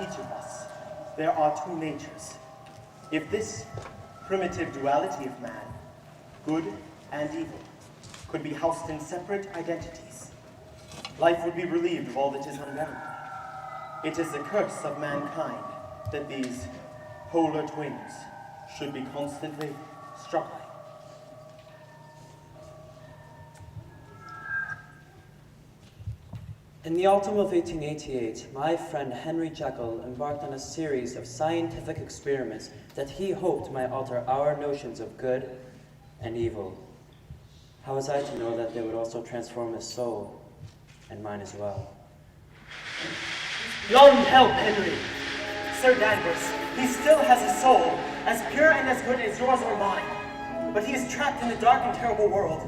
each of us, there are two natures. If this primitive duality of man, good and evil, could be housed in separate identities, life would be relieved of all that is unbearable. It is the curse of mankind that these polar twins should be constantly struggling. In the autumn of 1888, my friend Henry Jekyll embarked on a series of scientific experiments that he hoped might alter our notions of good and evil. How was I to know that they would also transform his soul, and mine as well? Beyond help, Henry. Sir Danvers, he still has a soul, as pure and as good as yours or mine. But he is trapped in a dark and terrible world.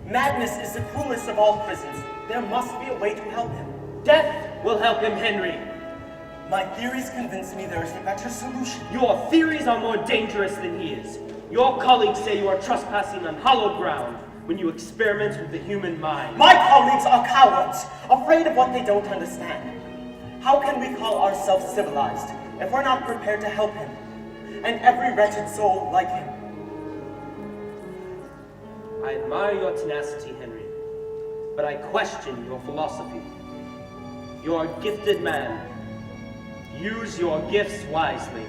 Madness is the cruelest of all prisons. There must be a way to help him. Death will help him, Henry. My theories convince me there is a better solution. Your theories are more dangerous than he is. Your colleagues say you are trespassing on hallowed ground when you experiment with the human mind. My colleagues are cowards, afraid of what they don't understand. How can we call ourselves civilized if we're not prepared to help him, and every wretched soul like him? I admire your tenacity, Henry, but I question your philosophy. You are a gifted man. Use your gifts wisely.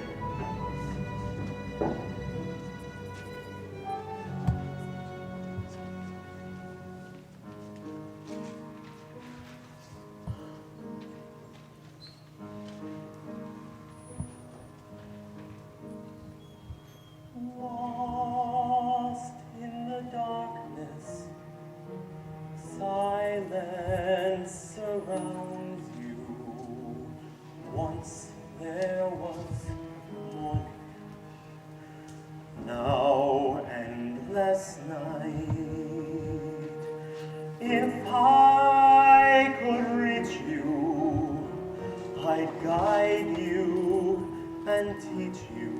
Lost in the darkness, silence surrounds you. Once there was morning, now endless night. If I could reach you, I'd guide you and teach you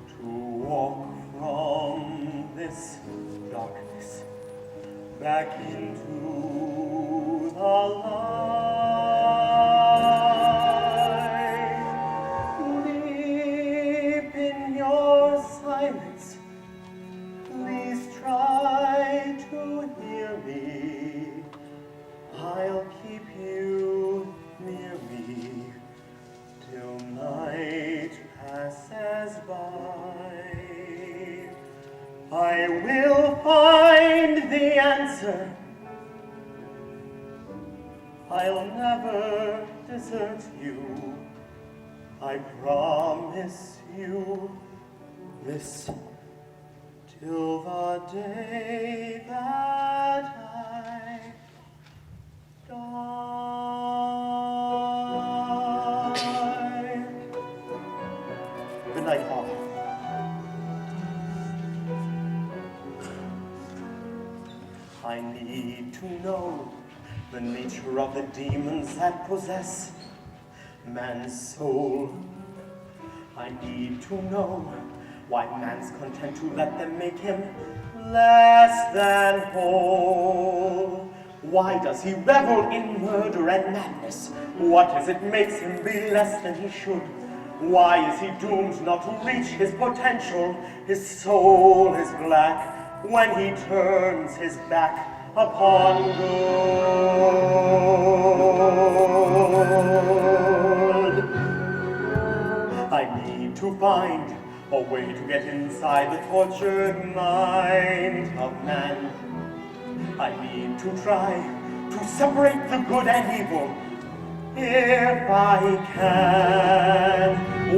to walk from this darkness back into the light. Deep in your silence, please try to hear me. I'll keep you near me till night passes by. I will find the answer. I'll never desert you. I promise you this till the day that I die. Good night, Father. I need to know the nature of the demons that possess man's soul. I need to know why man's content to let them make him less than whole. Why does he revel in murder and madness? What is it makes him be less than he should? Why is he doomed not to reach his potential? His soul is black when he turns his back upon good. I need to find a way to get inside the tortured mind of man. I need to try to separate the good and evil, if I can.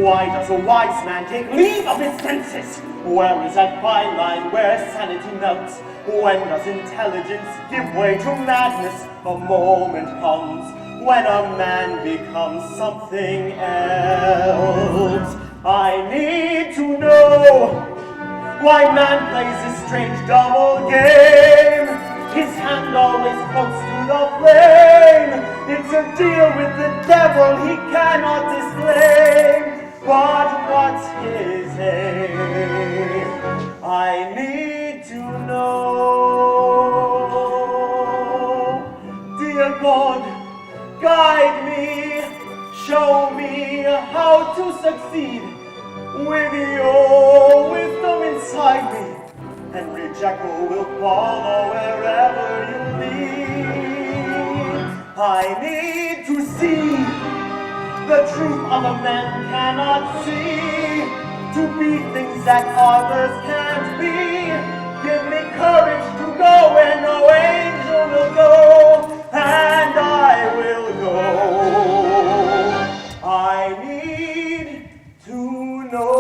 Why does a wise man take leave of his senses? Where is that fine line where sanity melts? When does intelligence give way to madness? A moment comes when a man becomes something else. I need to know why man plays this strange double game. His hand always close to the flame. It's a deal with the devil he cannot disclaim. But what's his aim? I need to know. Dear God, guide me, show me succeed. With your wisdom inside me, Henry Jekyll will follow wherever you lead. I need to see the truth of a man cannot see, to be things that others can't be. Give me courage to go where no angel will go, and I will go. I need to know.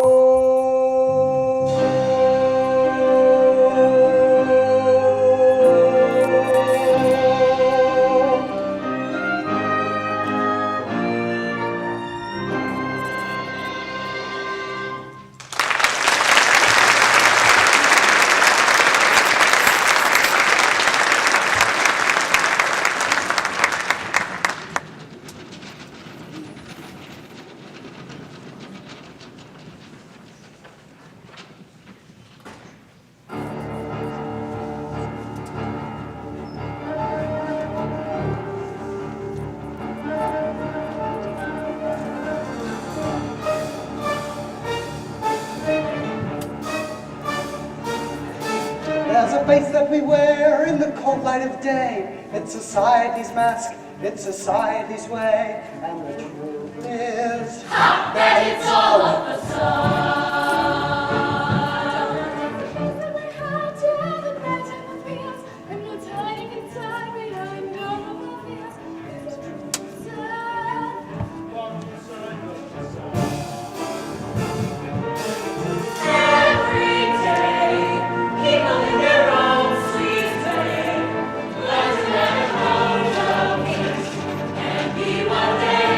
There's a face that we wear in the cold light of day. It's society's mask, it's society's way. And the truth is that it's all a facade. Every day, people in their own sweet way learn to let it hold of peace and be what they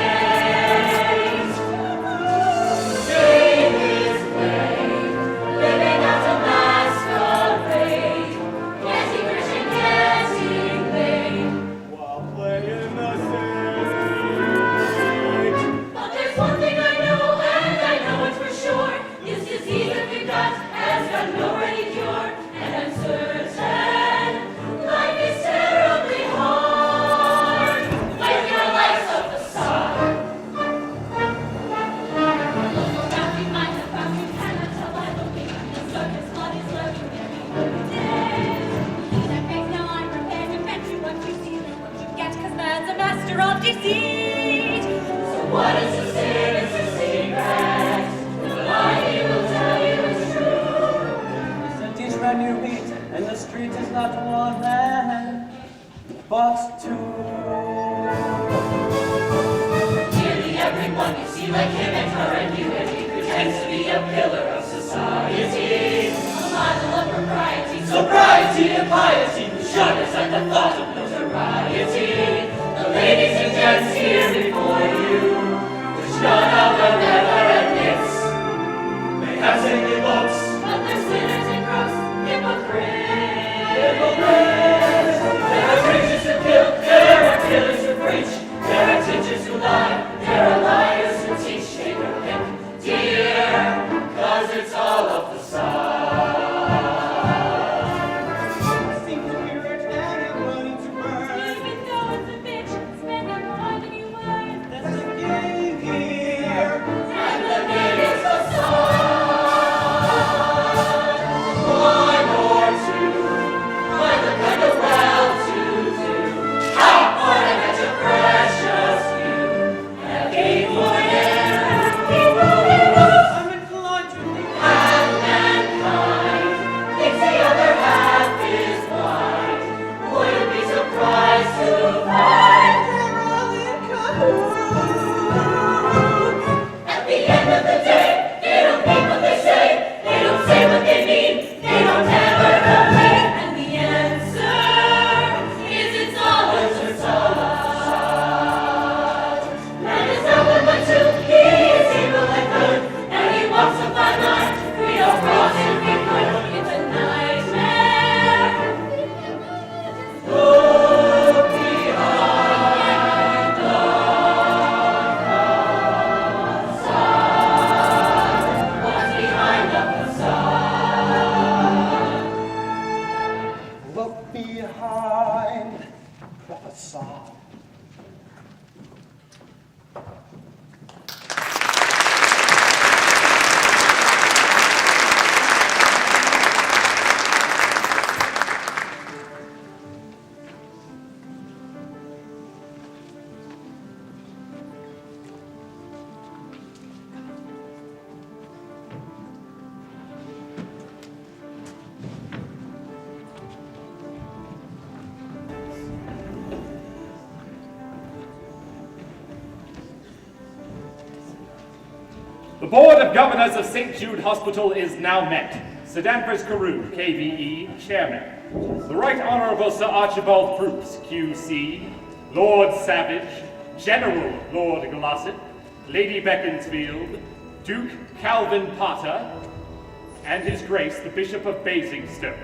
is. Stay this way, living out a masquerade, getting rich and getting paid. While playing the stage. But there's one thing I know, and I know it for sure. This disease that we've got has got no ready cure, and I'm certain life is terribly hard when your life's a facade. Look around, we might have found you cannot tell by looking at the circus blood is lurking every day. Leave that face, now I'm prepared to bet you what you see is what you get, 'cause man's a master of deceit. So what is the sin? It's a secret. The lie he will tell you is true. So teach man you meet, and the street is not one man, but two. Nearly everyone you see like him and her and you, and he pretends to be a pillar of society. A model of propriety, sobriety, and piety, who shudders at the thought of notoriety. The ladies and gents here before you, which none of them ever admits, may have saintly looks, but they're sinners and crooks, hypocrites. There are preachers who kill, there are killers who preach, there are teachers who lie, there are liars who teach. Take your pick, dear, 'cause it's all a facade. I seem to be rich and I'm running to burn. Even though it's a bitch, spending more than you earn. That's the game here. And the game is facade. One or two, I look like a well-to-do. Born and such a precious few. And a game for I'm inclined to think half mankind thinks the other half is blind. Wouldn't be surprised to find they're all in cahoots. at the end of the day, they don't mean what they say. They don't say what they mean. They don't ever complain. And the answer is it's all a facade. Man is not one but two. He is evil and good, and he walks a fine line. We don't cross if we could. It's a nightmare. Look behind the facade. What's behind the facade? Look behind the facade. The Board of Governors of St. Jude Hospital is now met. Sir Danvers Carew, KVE, Chairman. The Right Honourable Sir Archibald Proops, QC, Lord Savage, General Lord Glossop, Lady Beaconsfield, Duke Calvin Potter, and His Grace the Bishop of Basingstoke.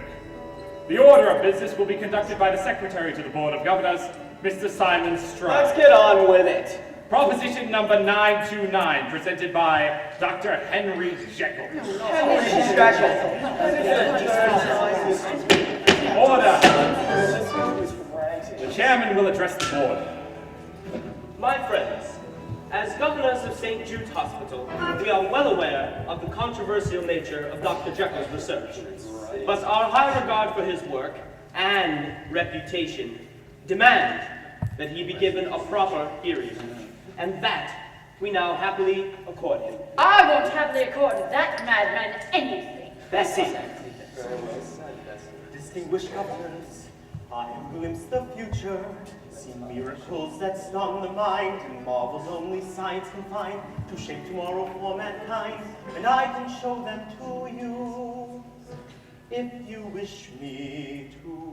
The order of business will be conducted by the Secretary to the Board of Governors, Mr. Simon Stride. Let's get on with it. Proposition number 929, presented by Dr. Henry Jekyll. Order! The chairman will address the board. My friends, as governors of St. Jude's Hospital, we are well aware of the controversial nature of Dr. Jekyll's research. But our high regard for his work and reputation demand that he be given a proper hearing. And that we now happily accord him. I won't happily accord that madman anything. Bessie. Distinguished governors, I have glimpsed the future, seen miracles that stun the mind, and marvels only science can find to shape tomorrow for mankind, and I can show them to you, if you wish me to.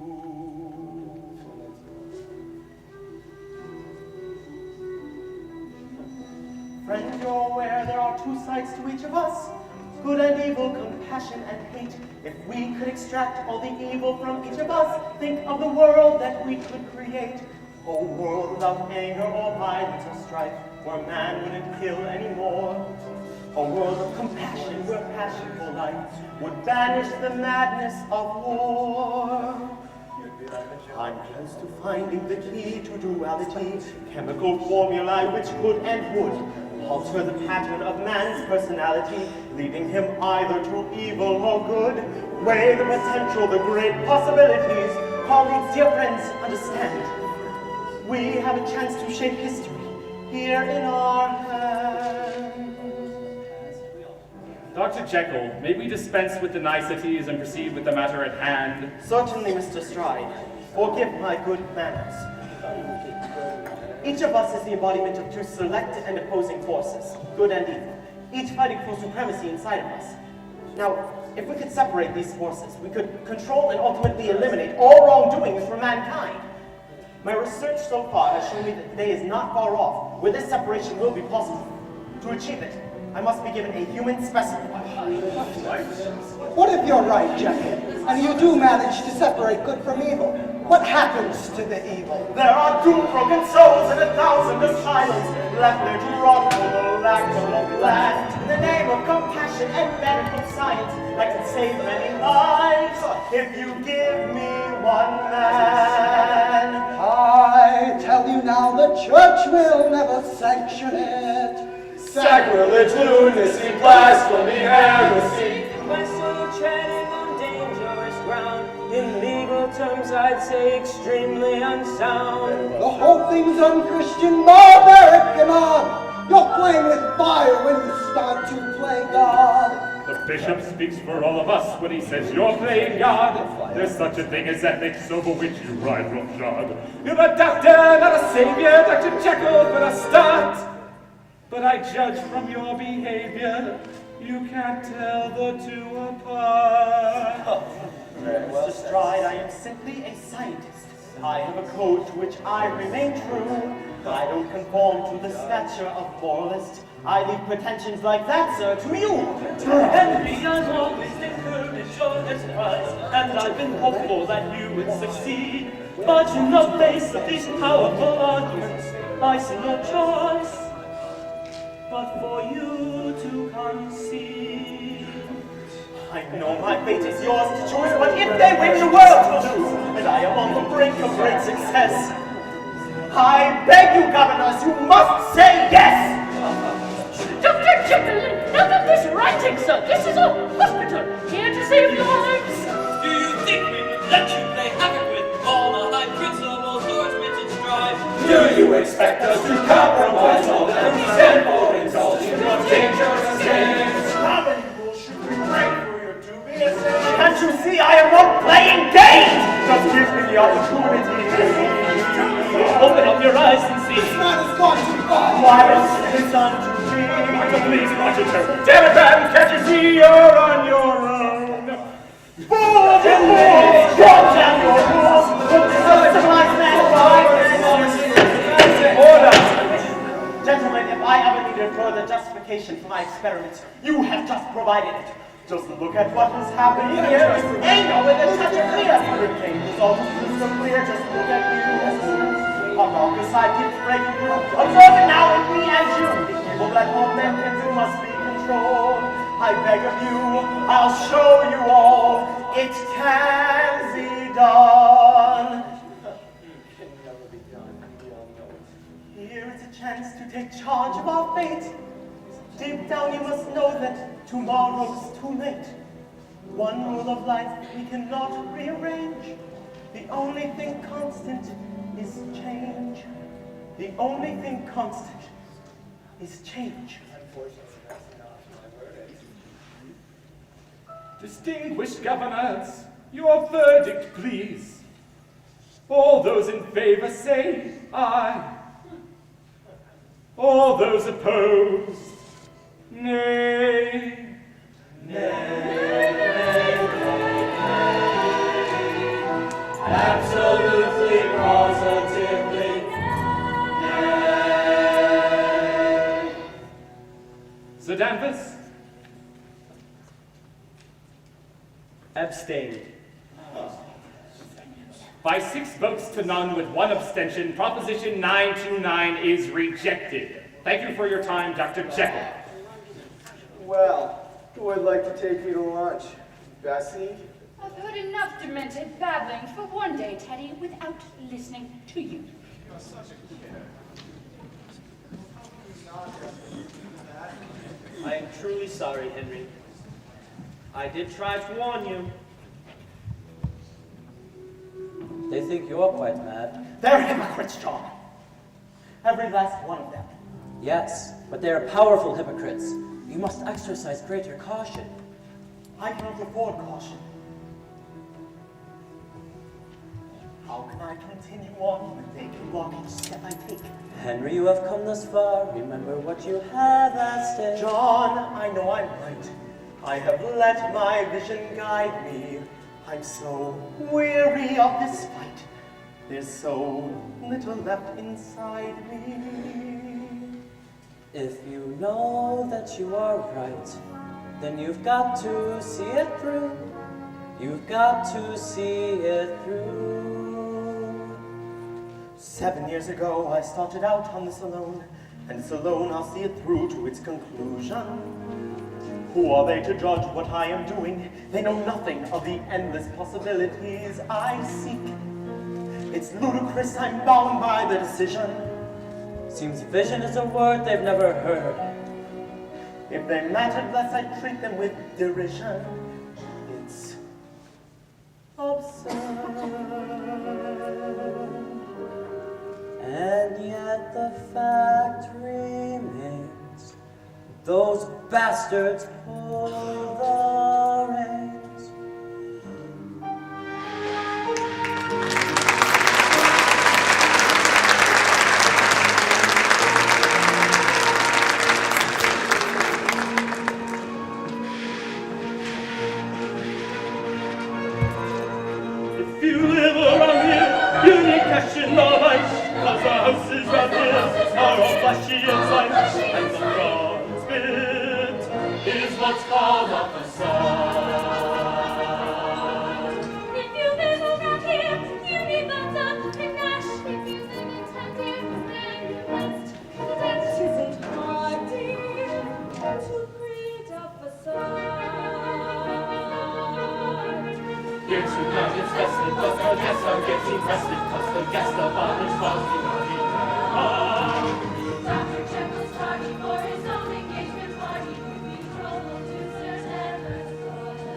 Friend, you're aware there are two sides to each of us, good and evil, compassion and hate. If we could extract all the evil from each of us, think of the world that we could create. A world without anger or violence or strife, where man wouldn't kill anymore. A world of compassion where passion for life would banish the madness of war. I'm close to finding the key to duality, chemical formulae which could and would alter the pattern of man's personality, leading him either to evil or good. Weigh the potential, the great possibilities. Colleagues, dear friends, understand. We have a chance to shape history here in our hands. Dr. Jekyll, may we dispense with the niceties and proceed with the matter at hand? Certainly, Mr. Stride. Forgive my good manners. Each of us is the embodiment of two select and opposing forces, good and evil, each fighting for supremacy inside of us. Now, if we could separate these forces, we could control and ultimately eliminate all wrongdoings from mankind. My research so far has shown me that the day is not far off, where this separation will be possible. To achieve it, I must be given a human specimen. What if you're right, Jekyll, and you do manage to separate good from evil? What happens to the evil? There are two broken souls and 1,000 asylums left there to rot for the lack of land. In the name of compassion and medical science, I can save many lives if you give me one man. I tell you now, the church will never sanction it. Sacrilege, lunacy, blasphemy, heresy. My soul treading on dangerous ground. In legal terms, I'd say extremely unsound. The whole thing's unchristian, barbaric, and odd. You're playing with fire when you start to play God. The bishop speaks for all of us when he says you're playing God. There's such a thing as ethics over which you ride roughshod. You're a doctor, not a savior, Dr. Jekyll for a start. But I judge from your behavior, you can't tell the two apart. Mr. Stride, I am simply a scientist. I have a code to which I remain true. I don't conform to the stature of moralist. I leave pretensions like that, sir, to you. Henry, I've always encouraged your enterprise, and I've been hopeful that you would succeed. But in the face of these powerful arguments, I see no choice but for you to concede. I know my fate is yours to choose, but if they win, the world will lose, and I am on the brink of great success. I beg you, governors, you must say yes! Dr. Jekyll, none of this writing, sir. This is a hospital, here to save lives. Do you think we would let you play havoc with all the high principles towards which it strives? Do you expect us to compromise all that we stand for, indulging your dangerous games? How many fools should we pray for your dubious aims? Can't you see I am not playing games? Just give me the opportunity. Open up your eyes and see. This man has gone too far. Why is his son to Marshal, please, watch your turn. Democrat, can't you see you're on your own? Fools and fools! Drop down your rules! Civilized man, order! Gentlemen, if I ever needed further justification for my experiments, you have just provided it. Just look at what has happened here. Anger with a touch of fear. Everything is almost crystal clear. Just look at you. Our darker side keeps breaking through. Observe it now in me and you. The evil that all men can do must be controlled. I beg of you, I'll show you all. It can be done. Here is a chance to take charge of our fate. Deep down you must know that tomorrow's too late. One rule of life we cannot rearrange. The only thing constant is change. The only thing constant is change. Distinguished governors, your verdict, please. All those in favor say aye. All those opposed, nay. Absolutely, positively, nay. Sir Danvers? Abstained. By 6 votes to none with 1 abstention, Proposition 929 is rejected. Thank you for your time, Dr. Jekyll. Well, who would like to take me to lunch? Bessie? I've heard enough demented babbling for one day, Teddy, without listening to you. I am truly sorry, Henry. I did try to warn you. They think you're quite mad. They're hypocrites, John. Every last one of them. Yes, but they are powerful hypocrites. You must exercise greater caution. I cannot afford caution. How can I continue on when they can walk each step I take? Henry, you have come this far. Remember what you have at stake. John, I know I'm right. I have let my vision guide me. I'm so weary of this fight. There's so little left inside me. If you know that you are right, then you've got to see it through. You've got to see it through. 7 years ago, I started out on this alone, and this alone I'll see it through to its conclusion. Who are they to judge what I am doing? They know nothing of the endless possibilities I seek. It's ludicrous, I'm bound by the decision. Seems vision is a word they've never heard. If they mattered less, I'd treat them with derision. It's absurd. And yet the fact remains, those bastards pull the reins. If you live around here, you need cash in my life. Cause the houses around here are all flashy and fine. And the bronze bit is what's called a facade. If you live around here, you need vodka and Nash. If you live in town, dear, then you must dance. Isn't hard, dear, to create a facade. Here tonight it's festive, but the guests are getting rested. Cause the guest of honor falling on the Dr. Jekyll's party for his own engagement party. Betrothal to Sir Edward's daughter,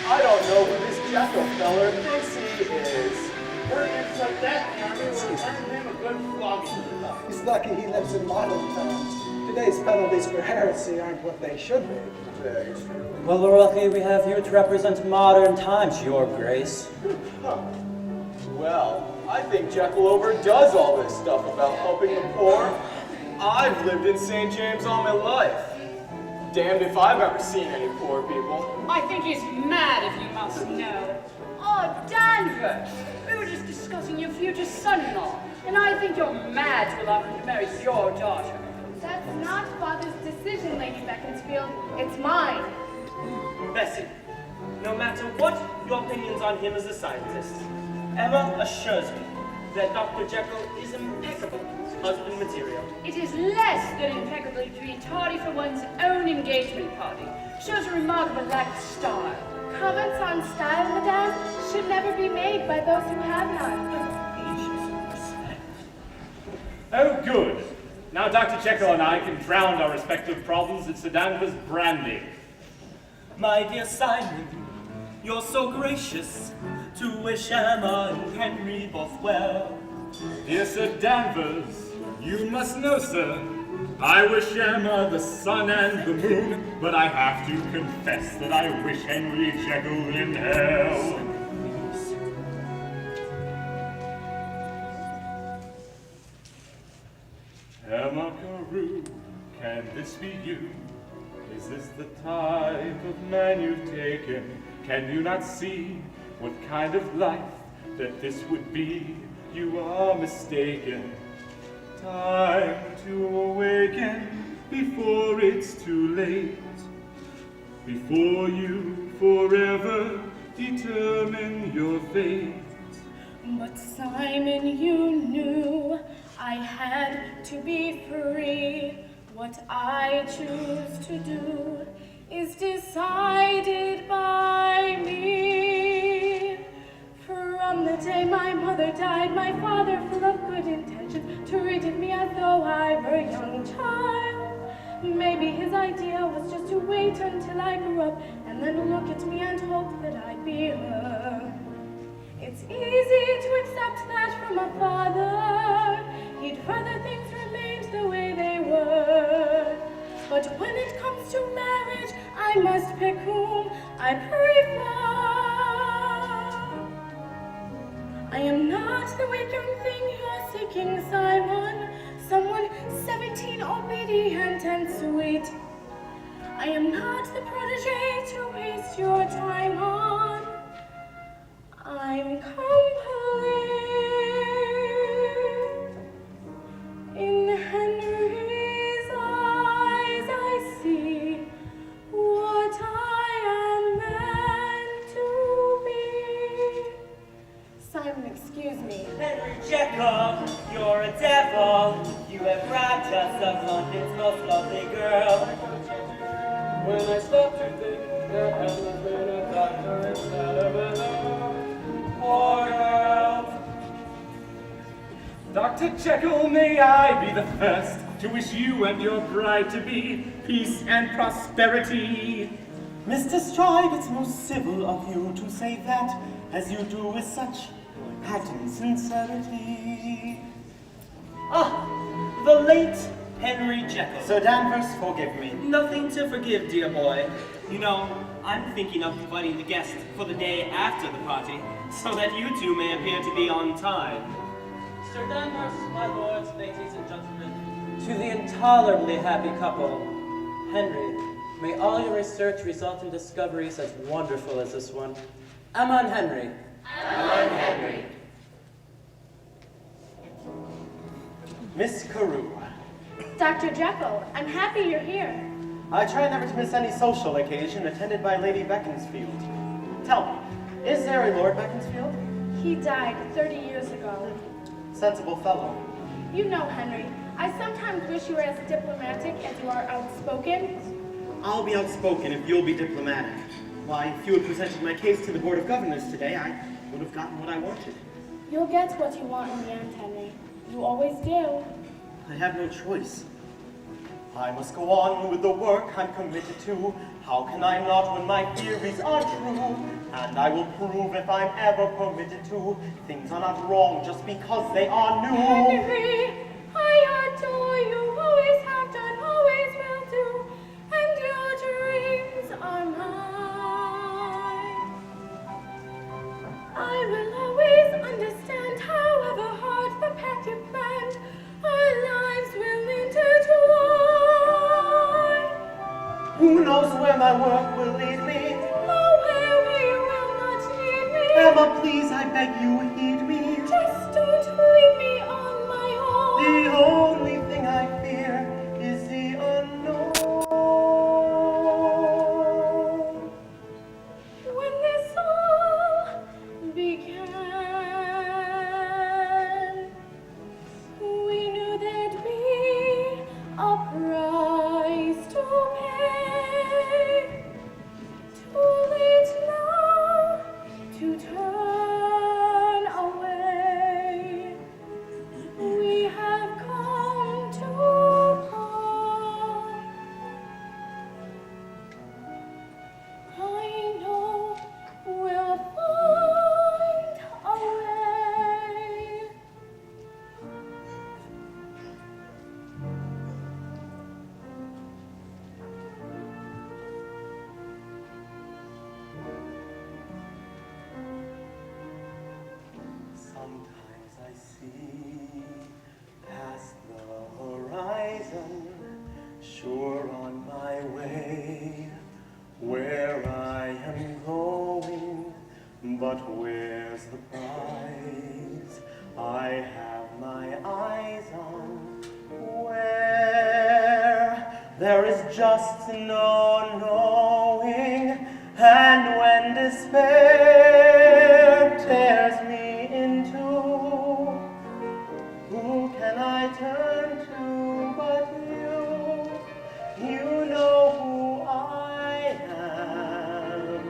I don't know who this Jekyll feller thinks he is. He's lucky he lives in modern times. Today's penalties for heresy aren't what they should be. Very true. Well, we're lucky we have you to represent modern times, Your Grace. Well, I think Jekyll overdoes all this stuff about helping the poor. I've lived in St. James all my life. Damned if I've ever seen any poor people. I think he's mad, if you must know. Oh, Danvers, we were just discussing your future son-in-law, and I think you're mad to allow him to marry your daughter. That's not Father's decision, Lady Beaconsfield. It's mine. Bessie, no matter what your opinions on him as a scientist, Emma assures me that Dr. Jekyll is impeccable husband material. It is less than impeccable to be tardy for one's own engagement party. Shows a remarkable lack of style. Comments on style, madame, should never be made by those who have none. Oh, good. Now Dr. Jekyll and I can drown our respective problems in Sir Danvers' brandy. My dear Simon, you're so gracious to wish Emma and Henry both well. Dear Sir Danvers, you must know, sir, I wish Emma the sun and the moon, but I have to confess that I wish Henry Jekyll in hell. Emma Carew, can this be you? Is this the type of man you've taken? Can you not see what kind of life that this would be? You are mistaken. Time to awaken before it's too late. Before you forever determine your fate. But Simon, you knew I had to be free. What I choose to do is decided by me. From the day my mother died, my father, full of good intentions, treated me as though I were a young child. Maybe his idea was just to wait until I grew up and then look at me and hope that I'd be her. It's easy to accept that from a father. He'd rather things remained the way they were. But when it comes to marriage, I must pick whom I prefer. I am not the weak young thing you're seeking, Simon. Someone 17, obedient and sweet. I am not the protege to waste your time on. I'm complete. In Henry's eyes I see what I am meant to be. Simon, excuse me. Henry Jekyll, you're a devil. You have robbed us of London's most lovely girl. When I stop to think there hasn't been a doctor instead of a love. Poor girl. Dr. Jekyll, may I be the first to wish you and your bride to be peace and prosperity. Mr. Stride, it's most civil of you to say that, as you do with such patent sincerity. Ah, the late Henry Jekyll. Sir Danvers, forgive me. Nothing to forgive, dear boy. You know, I'm thinking of inviting the guests for the day after the party, so that you two may appear to be on time. Sir Danvers, my lords, ladies and gentlemen, to the intolerably happy couple, Henry, may all your research result in discoveries as wonderful as this one. Emma and Henry. Emma and Henry. Miss Carew, Dr. Jekyll, I'm happy you're here. I try never to miss any social occasion attended by Lady Beaconsfield. Tell me, is there a Lord Beaconsfield? He died 30 years ago. Sensible fellow. You know, Henry, I sometimes wish you were as diplomatic as you are outspoken. I'll be outspoken if you'll be diplomatic. Why, if you had presented my case to the Board of Governors today, I would have gotten what I wanted. You'll get what you want in the end, Henry. You always do. I have no choice. I must go on with the work I'm committed to. How can I not when my theories are true? And I will prove if I'm ever permitted to. Things are not wrong just because they are new. Henry, I adore you. Always have done, always will do. And your dreams are mine. I will always understand how Who knows where my work will lead me? Nowhere where you will not need me. Emma, please, I beg you, heed me. Just don't leave me on my own. The only thing I fear is the unknown. When this all began, we knew there'd be a price to pay. Too late now to turn away. We have come too far. I know we'll find a way. Sometimes I see past the horizon, sure on my way, where I am going, but where's the prize I have my eyes on? Where there is just no knowing, and when despair tears me in two, who can I turn to but you? You know who I am.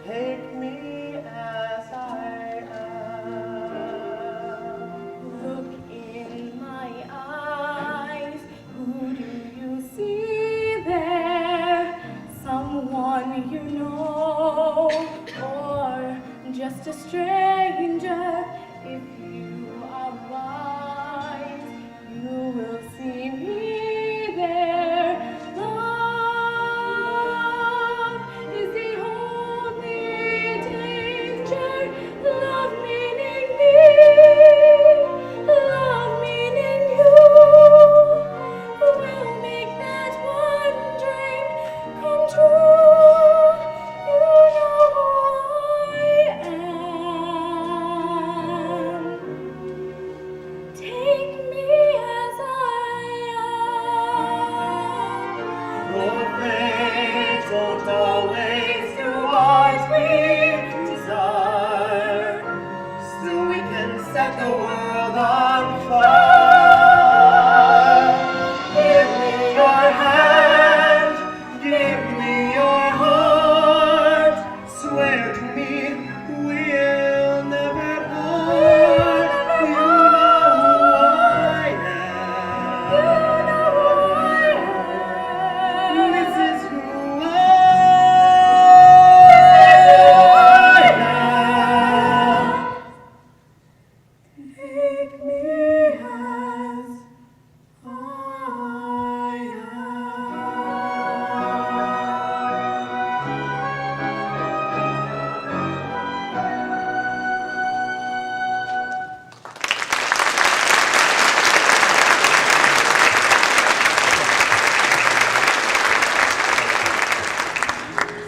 Take me as I am. Look in my eyes. Who do you see there? Someone you know, or just a stranger? If you are wise, you will see me there. Love is the only danger. Love meaning me, love meaning you. Will make that one dream come true. You know who I am. Take me as I am. Your fate don't always do what we desire. Still we can set the world on fire. Give me your hand, give me your heart. Swear to me we'll never part. You know who I am. This is who I am. Take me as I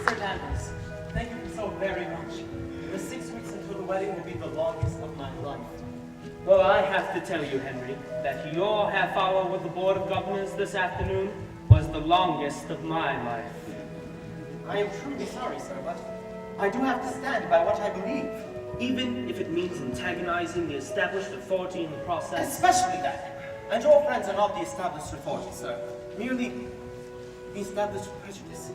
Sir Danvers, thank you so very much. The 6 weeks until the wedding will be the longest of my life. Well, I have to tell you, Henry, that your half hour with the Board of Governors this afternoon was the longest of my life. I am truly sorry, sir, but I do have to stand by what I believe. Even if it means antagonizing the established authority in the process. Especially that. And your friends are not the established authority, sir. Merely the established prejudice.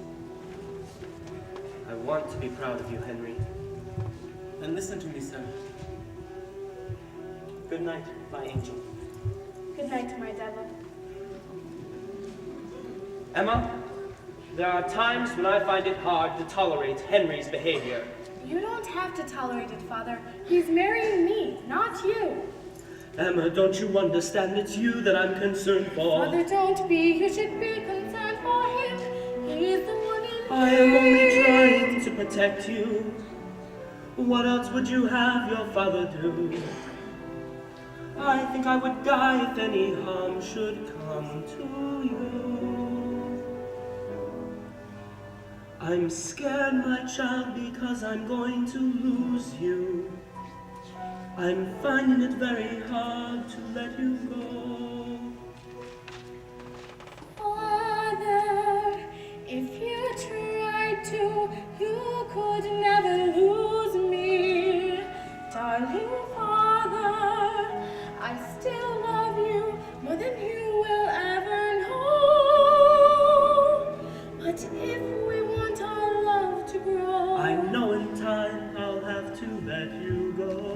I want to be proud of you, Henry. Then listen to me, sir. Good night, my angel. Good night, my devil. Emma, there are times when I find it hard to tolerate Henry's behavior. You don't have to tolerate it, Father. He's marrying me, not you. Emma, don't you understand it's you that I'm concerned for? Father, don't be. You should be concerned for him. He's the one in I am only trying to protect you. What else would you have your father do? I think I would die if any harm should come to you. I'm scared, my child, because I'm going to lose you. I'm finding it very hard to let you go. Father, if you tried to, you could never lose me. Darling Father, I still love you more than you will ever know. But if we want our love to grow, I know in time I'll have to let you go.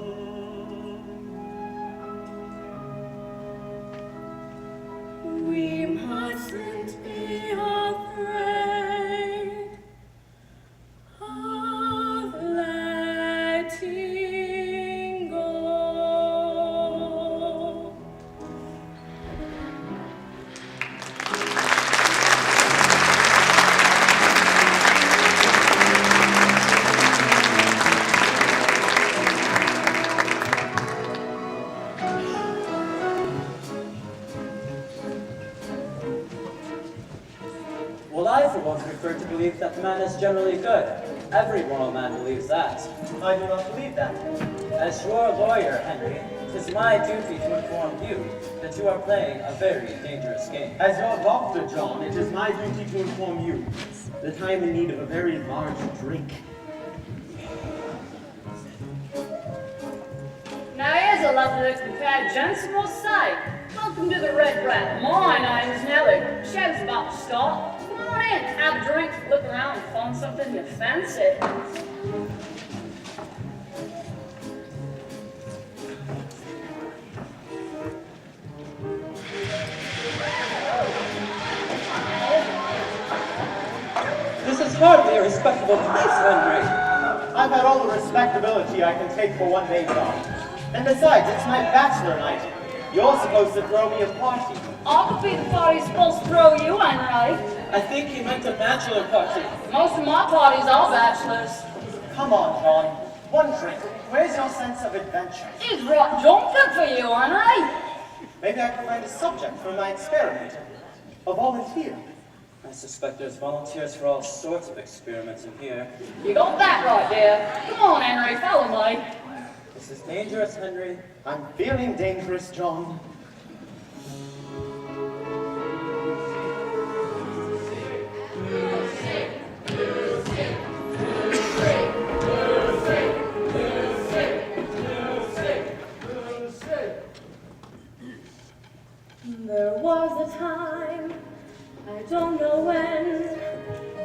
we mustn't be afraid of letting go. Well, I for one prefer to believe that man is generally good. Every moral man believes that. I do not believe that. As your lawyer, Henry, it is my duty to inform you that you are playing a very dangerous game. As your doctor, John, it is my duty to inform you that I am in need of a very large drink. Now here's a lovely looking pair of gents from our side. Welcome to the Red Rat. My name's Nellie. Show's about to start. Come on in, have a drink, look around, and find something you fancy. This is hardly a respectable place, Henry. I've had all the respectability I can take for one day, John. And besides, it's my bachelor night. You're supposed to throw me a party. I could be the party supposed to throw you, ain't I? I think he meant a bachelor party. Most of my parties are bachelors. Come on, John. One drink. Where's your sense of adventure? It's right jumping for you, ain't I? Maybe I can find a subject for my experiment. A volunteer. I suspect there's volunteers for all sorts of experiments in here. You got that right there. Come on, Henry, follow me. This is dangerous, Henry. I'm feeling dangerous, John. There was a time, I don't know when,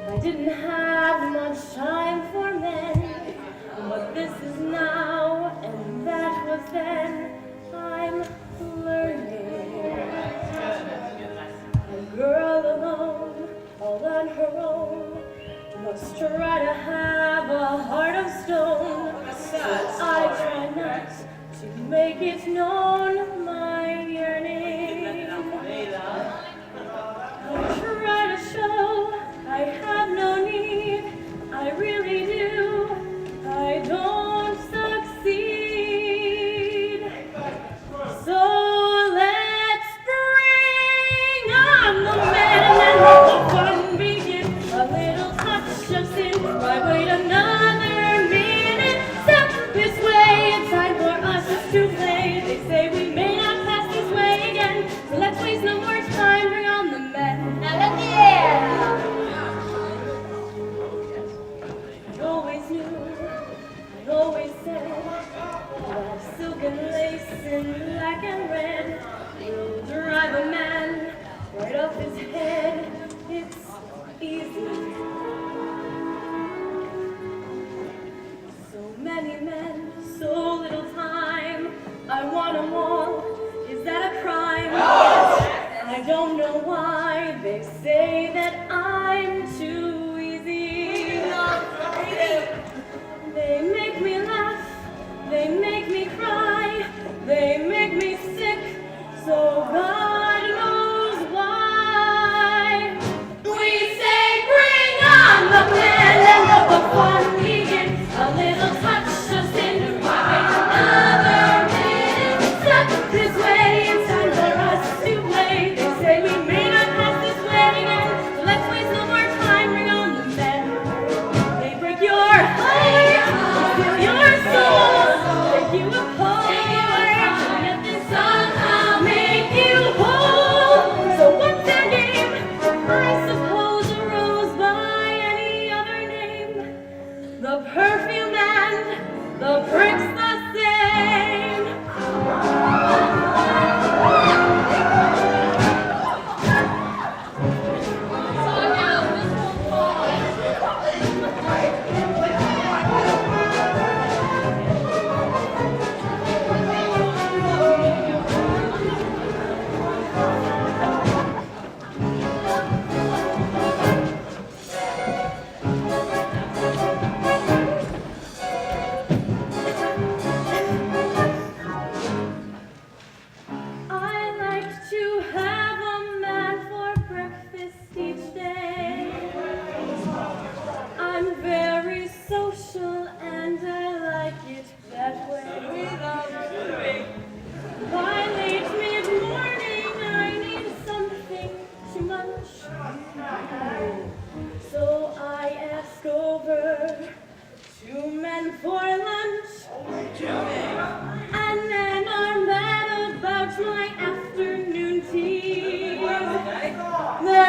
I didn't have much time for men. But this is now, and that was then. I'm learning. A girl alone, all on her own, must try to have a heart of stone. So I try not to make it known my yearning. I try to show I have no need. I really do. I don't succeed. So let's bring on the men and let the fun begin. A little touch of sin. Why wait another minute? Step this way. It's time for us to play. They say we may not pass this way again. So let's waste no more time. Bring on the men. Yeah. I always knew. I always said that silken lace in black and red will drive a man right off his head. It's easy. So many men, so little time. I want them all. Is that a crime? I don't know why they say that I'm too easy. They make me laugh, they make me cry, they make me sick, so God knows why. We say bring on the men and let the fun begin. A little touch of sin, why wait another minute? Step this way, it's time for us to play. They say we may not pass this way again, so let's waste no more time, bring on the men.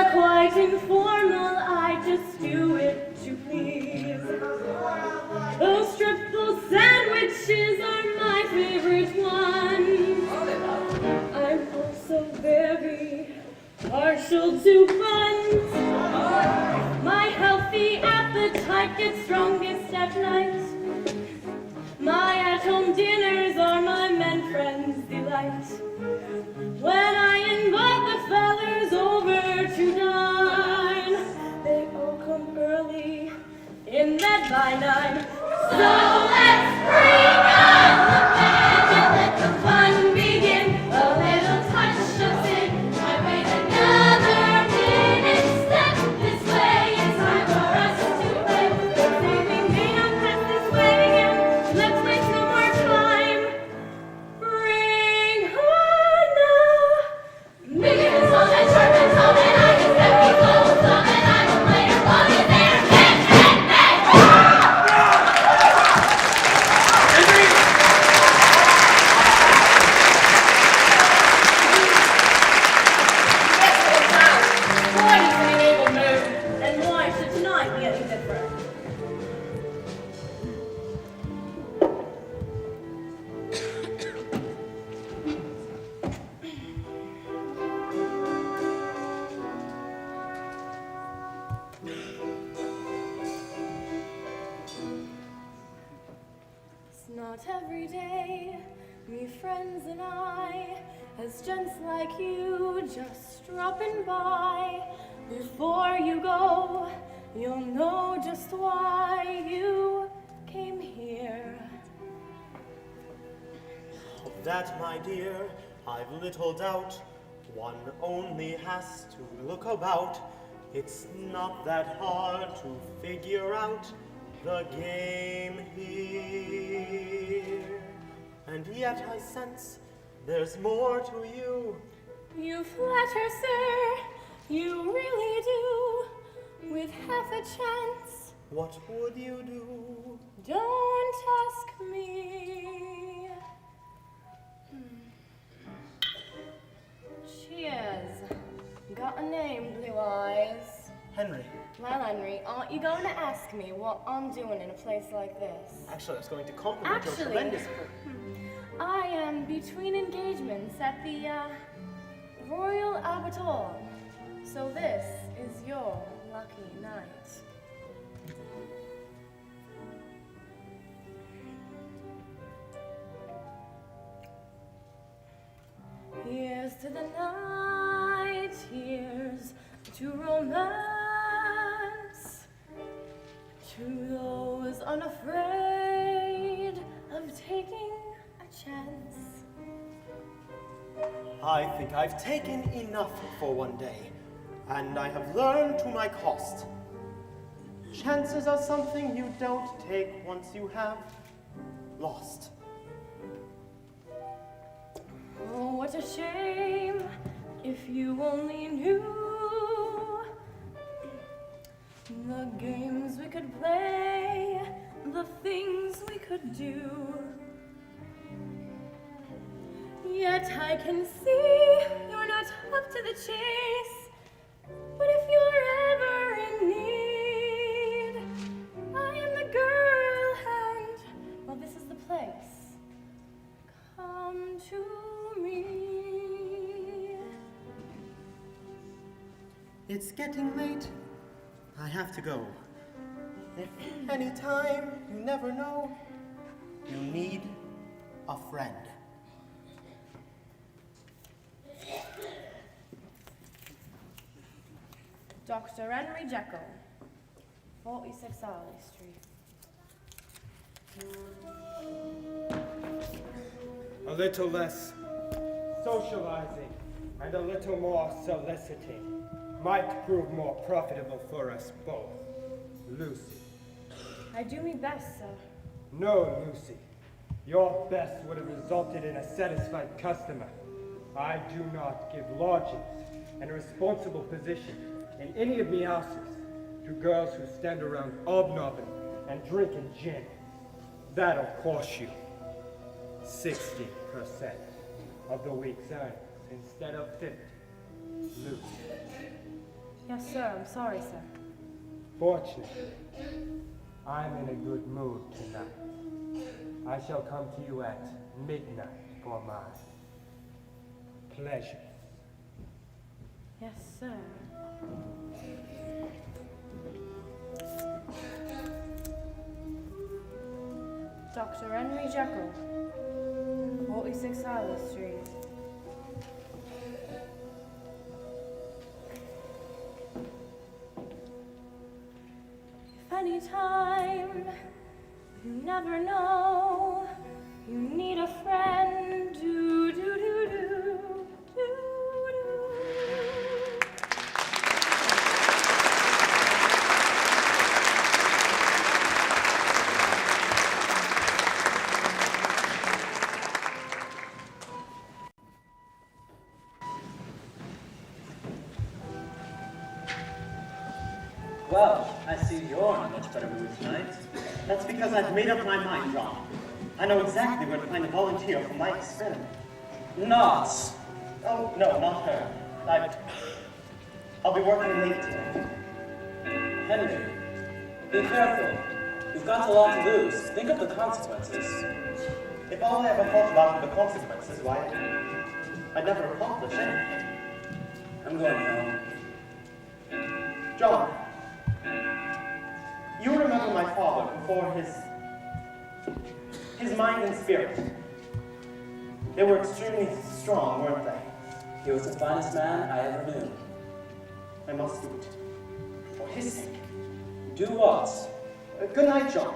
They're quite informal, I just do it to please. Those triple sandwiches are my favorite ones. I'm also very partial to buns. My healthy appetite gets strongest at night. My at-home dinners are my men friends' delight. When I invite the fellas over to dine, they all come early, in bed by 9. So let's bring on the band and let the fun begin. A little touch of sin, I wait another minute. Step this way, it's time for us to play. They say we may not pass this way again. Let's waste no more time. Bring on now. Big and tall and sharp and tall, and I can step me close up, and I will play as long as they're bang, bang, bang. Boy, he's in an able mood. And why should tonight be any different? It's not every day, me friends and I, as gents like you just dropping by. Before you go, you'll know just why you came here. Of that, my dear, I've little doubt. One only has to look about. It's not that hard to figure out the game here. And yet I sense there's more to you. You flatter, sir, you really do. With half a chance, What would you do? don't ask me. Cheers. Got a name, Blue Eyes. Henry. Well, Henry, aren't you going to ask me what I'm doing in a place like this? Actually, I was going to compliment your Actually, tremendous... I am between engagements at the Royal Albert Hall. So this is your lucky night. Here's to the night, here's to romance, to those unafraid of taking a chance. I think I've taken enough for one day, and I have learned to my cost. Chances are something you don't take once you have lost. Oh, what a shame, if you only knew the games we could play, the things we could do. Yet I can see you're not up to the chase, but if you're ever in need, I am the girl and, well, this is the place. Come to me. It's getting late. I have to go. If any time, you never know, you need a friend. Dr. Henry Jekyll, 46 Harley Street. A little less socializing and a little more soliciting might prove more profitable for us both. Lucy. I do me best, sir. No, Lucy. Your best would have resulted in a satisfied customer. I do not give lodgings and a responsible position in any of me houses to girls who stand around obnobbing and drinking gin. That'll cost you 60% of the week's earnings instead of 50. Lucy. Yes, sir. I'm sorry, sir. Fortunately, I'm in a good mood tonight. I shall come to you at midnight for my pleasure. Yes, sir. Dr. Henry Jekyll, 46 Isla Street. If any time you never know, you need a friend, do do do do do do. Well, I see you're in a much better mood tonight. That's because I've made up my mind, John. I know exactly where to find a volunteer for my experiment. Not. Oh, no, not her. I'll be working late tonight. Henry, be careful. You've got a lot to lose. Think of the consequences. If all I ever thought about were the consequences, why, I'd never accomplish anything. I'm going home. John, you remember my father before his mind and spirit. They were extremely strong, weren't they? He was the finest man I ever knew. I must do it. For his sake. Do what? Good night, John.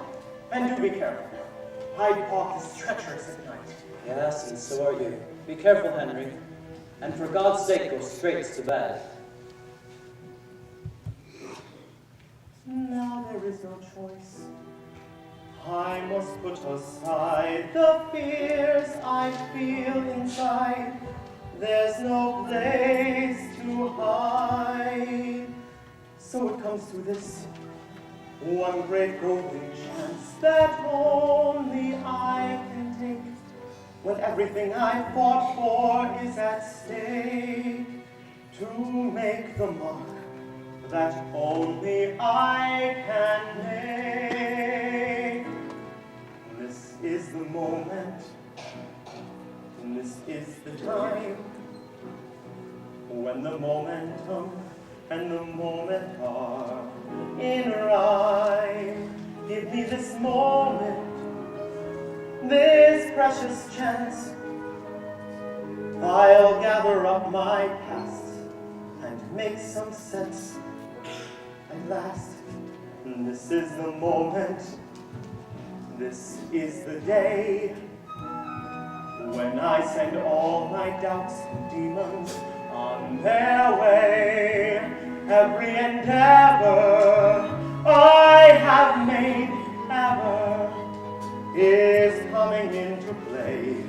And do be careful. Hyde Park is treacherous at night. Yes, and so are you. Be careful, Henry. And for God's sake, go straight to bed. Now there is no choice. I must put aside the fears I feel inside. There's no place to hide. So it comes to this one great golden chance that only I can take, when everything I fought for is at stake, to make the mark that only I can make. This is the moment, and this is the time, when the momentum and the moment are in rhyme. Give me this moment, this precious chance. I'll gather up my past and make some sense. At last, this is the moment, this is the day, when I send all my doubts and demons on their way. Every endeavor I have made ever is coming into play,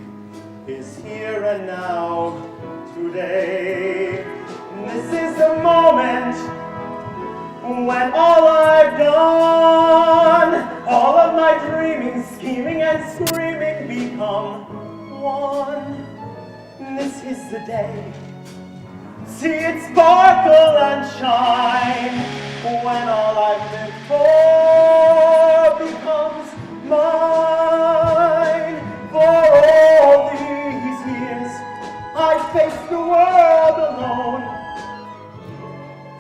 is here and now, today. This is the moment when all I've done, all of my dreaming, scheming, and screaming become one. This is the day. See it sparkle and shine, when all I've lived for becomes mine. For all these years, I faced the world alone,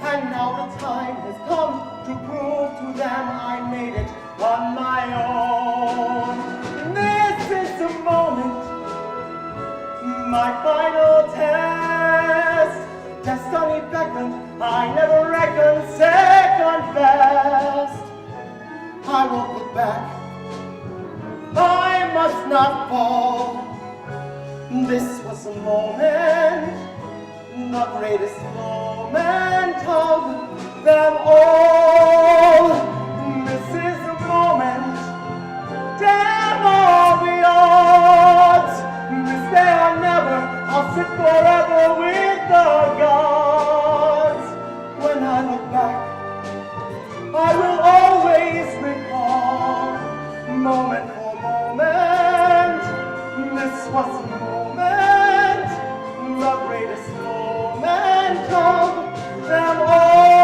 and now the time has come to prove to them I made it on my own. This is the moment, my final test. Destiny beckoned, I never reckoned, second best. I won't look back, I must not fall. This was the moment, the greatest moment of them all. This is the moment, damn all the odds. This day or never, I'll sit forever with the gods. When I look back, I will always recall, moment for moment, this was the moment, the greatest moment of them all.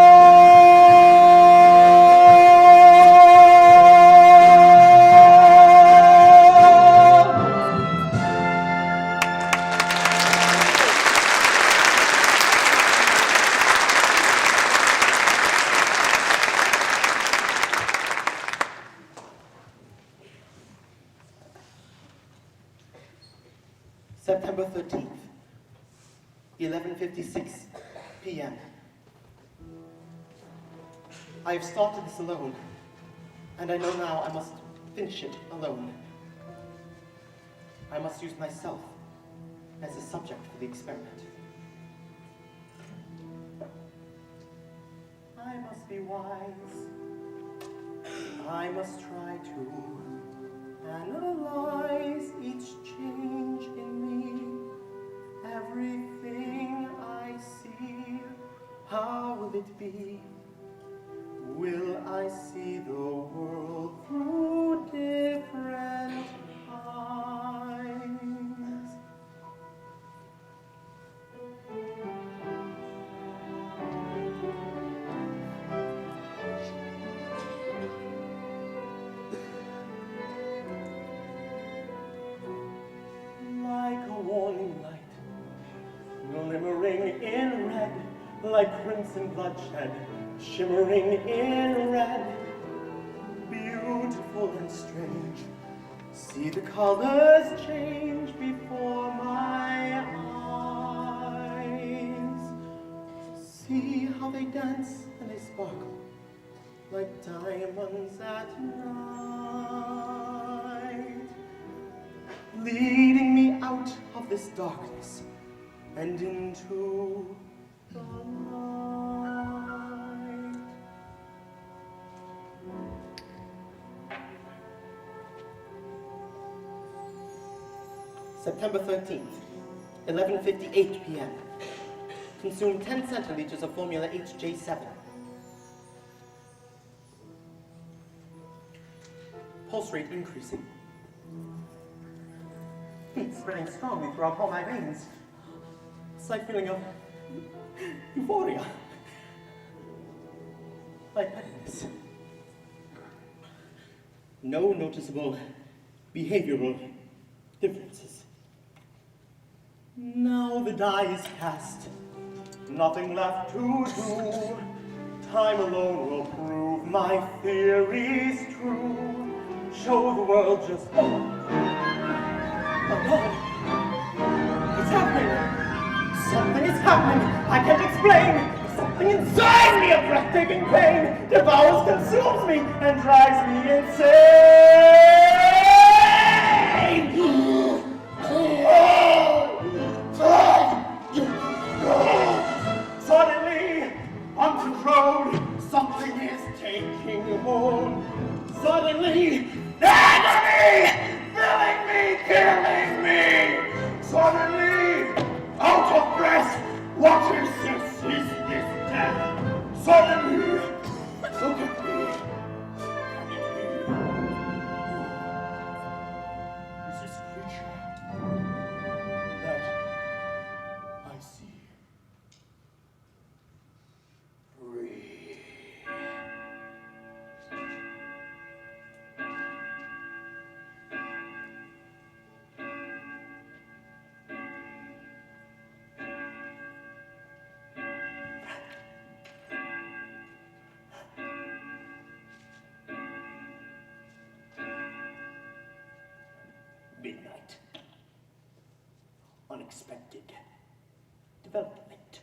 13th, 11:56 p.m. I have started this alone, and I know now I must finish it alone. I must use myself as a subject for the experiment. I must be wise. I must try to analyze each change in me, everything I see. How will it be? Will I see the world through different eyes? Like a warning light, glimmering in red, like crimson bloodshed, shimmering in red, beautiful and strange. See the colors change before my eyes. See how they dance and they sparkle like diamonds at night, leading me out of this darkness and into the light. September 13th, 11:58 p.m. Consume 10 centiliters of formula HJ7. Pulse rate increasing. Heat spreading strongly throughout all my veins. Slight feeling of euphoria. Lightheadedness. No noticeable behavioral differences. Now the die is cast. Nothing left to do. Time alone will prove my theories true. Show the world just oh God, it's happening. Something is happening. I can't explain. Something inside me, a breathtaking pain, devours, consumes me, and drives me insane. Suddenly, uncontrolled, something is taking hold. Suddenly, the enemy, filling me, killing me. Suddenly, out of breath, what is this? Is this death? Suddenly, look at me. Can it be? Is this creature that I see? Breathe. Midnight. Unexpected development.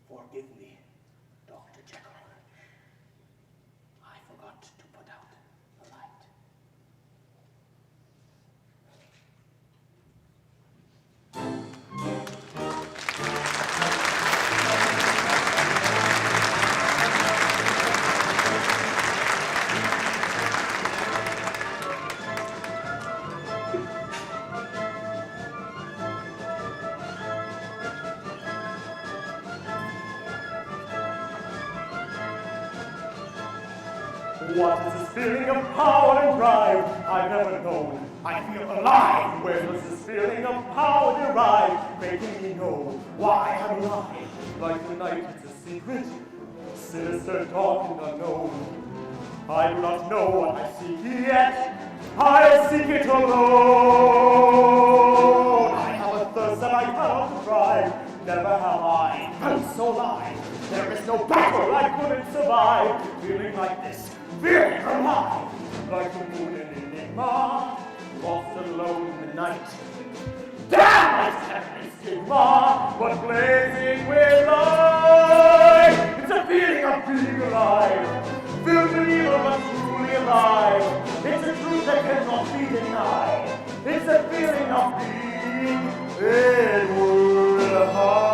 Forgive me, Dr. Jekyll. I forgot to put out the light. What is this feeling of power and drive I've never known? I feel alive. Where does this feeling of power derive, making me know why I'm alive? Like the night, it's a secret, sinister, dark, and unknown. I do not know what I seek yet. I'll seek it alone. I have a thirst that I cannot Never have I felt so alive. There is no battle I couldn't survive. Feeling like this, feeling alive. Like the moon in enigma, lost alone in the night. Damn my second stigma, but blazing with light. It's a feeling of being alive. Filled with evil but truly alive. It's a truth that cannot be denied. It's a feeling of being Edward Hyde.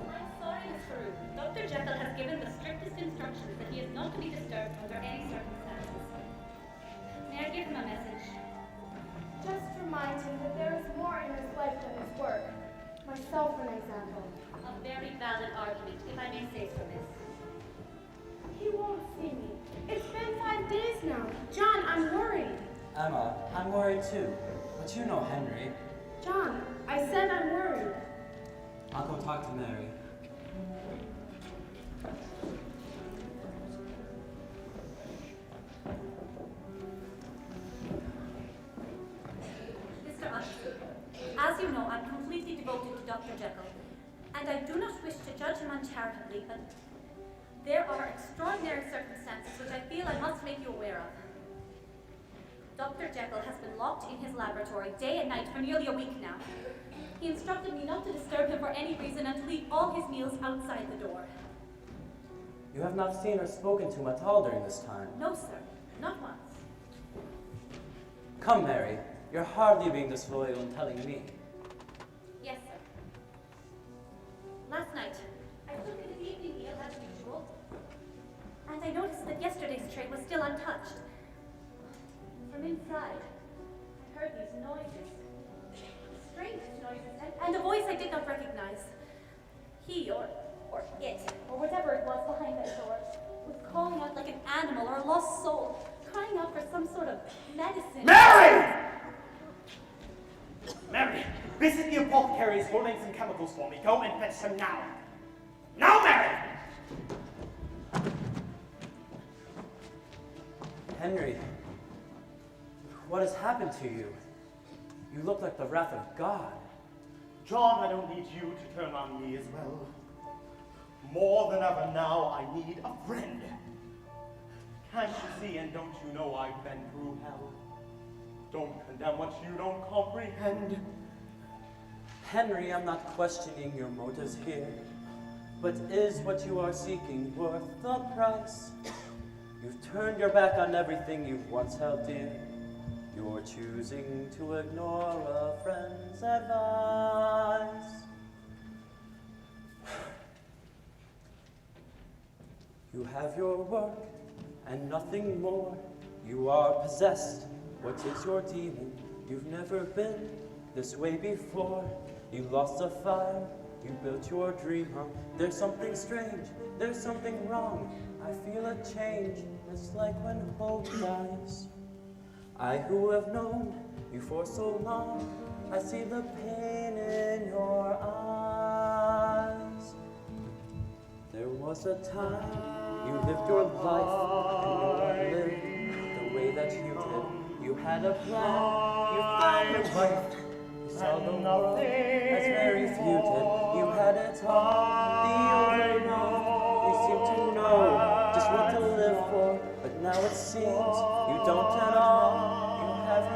I'm sorry, Miss Carew. Dr. Jekyll has given the strictest instructions that he is not to be disturbed under any circumstances. May I give him a message? Just remind him that there is more in his life than his work. Myself, an example. A very valid argument, if I may say so, miss. He won't see me. It's been 5 days now. John, I'm worried. Emma, I'm worried too. But you know Henry. John, I said I'm worried. I'll go talk to Mary. Mr. Usher, as you know, I'm completely devoted to Dr. Jekyll, and I do not wish to judge him uncharitably, but there are extraordinary circumstances which I feel I must make you aware of. Dr. Jekyll has been locked in his laboratory day and night for nearly a week now. He instructed me not to disturb him for any reason and to leave all his meals outside the door. You have not seen or spoken to him at all during this time. No, sir, not once. Come, Mary. You're hardly being disloyal in telling me. Yes, sir. Last night, I took his evening meal as usual, and I noticed that yesterday's tray was still untouched. From inside, I heard these noises. Strange noises, and a voice I did not recognize. He, or it, or whatever it was behind that door, was calling out like an animal or a lost soul, crying out for some sort of medicine. Mary! Mary, visit the apothecary is holding some chemicals for me. Go and fetch some now. Now, Mary! Henry, what has happened to you? You look like the wrath of God. John, I don't need you to turn on me as well. More than ever now, I need a friend. Can't you see and don't you know I've been through hell? Don't condemn what you don't comprehend. Henry, I'm not questioning your motives here, but is what you are seeking worth the price? You've turned your back on everything you've once held dear. You're choosing to ignore a friend's advice. You have your work and nothing more. You are possessed. What is your demon? You've never been this way before. You lost a fire. You built your dream on. There's something strange. There's something wrong. I feel a change. It's like when hope dies. I who have known you for so long, I see the pain in your eyes. There was a time you lived your life, and no one lived the way that you did. You had a plan, you found a wife, you saw the world as very few did. You had it all, the overknown, you seemed to know just what to live for, but now it seems you don't at all. You have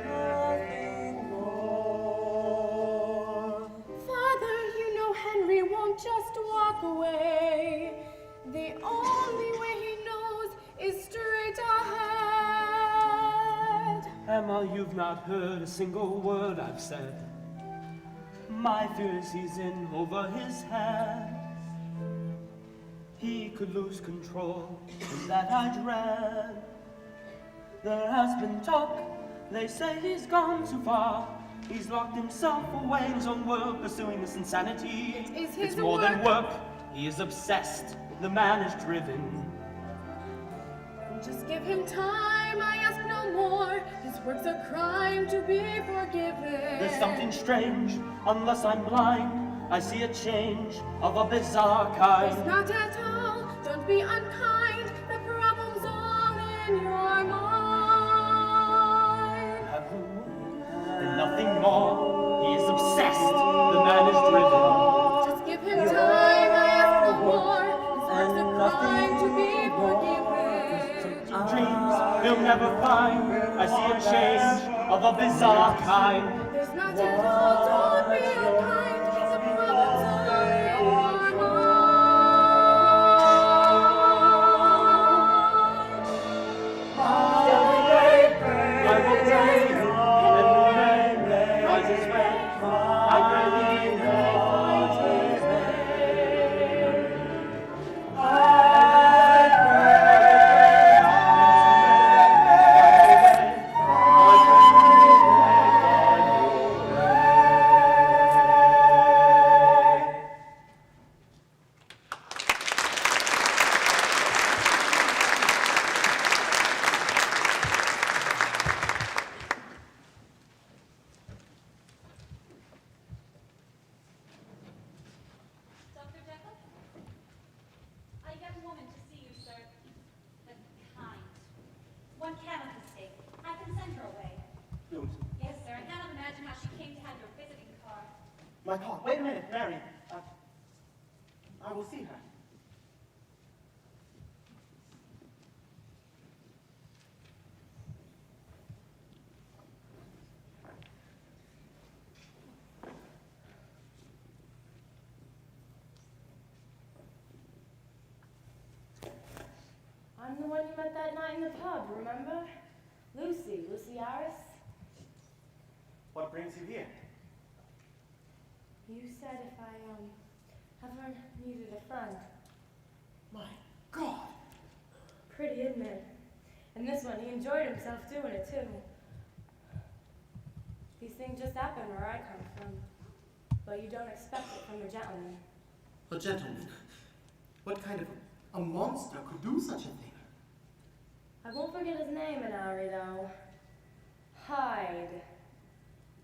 nothing more. Father, you know Henry won't just walk away. The only way he knows is straight ahead. Emma, you've not heard a single word I've said. My fear is he's in over his head. He could lose control, and that I dread. There has been talk, they say he's gone too far. He's locked himself away in his own world, pursuing this insanity. It is his It's more than work. work, he is obsessed, the man is driven. Just give him time, I ask no more. His work's a crime to be forgiven. There's something strange, unless I'm blind. I see a change of a bizarre kind. It's not at all, don't be unkind. The problem's all in your mind. And nothing more, he is obsessed, the man is driven. Just give him time, I ask no more. His work's a crime to be forgiven. Dreams he'll never find. I see a change of a bizarre kind. There's not at all, don't be unkind. The problem's all in your Dr. Jekyll? I got a woman to see you, sir. But kind. One cannot mistake. I can send her away. Lucy. Yes, sir. I cannot imagine how she came to have your visiting card. My God, wait a minute, Mary. I will see her. I'm the one you met that night in the pub, remember? Lucy Harris. What brings you here? You said if I, ever needed a friend. My God! Pretty, isn't it? And this one, he enjoyed himself doing it, too. These things just happen where I come from. But you don't expect it from a gentleman. A gentleman? What kind of a monster could do such a thing? I won't forget his name, Inari, though. Hyde.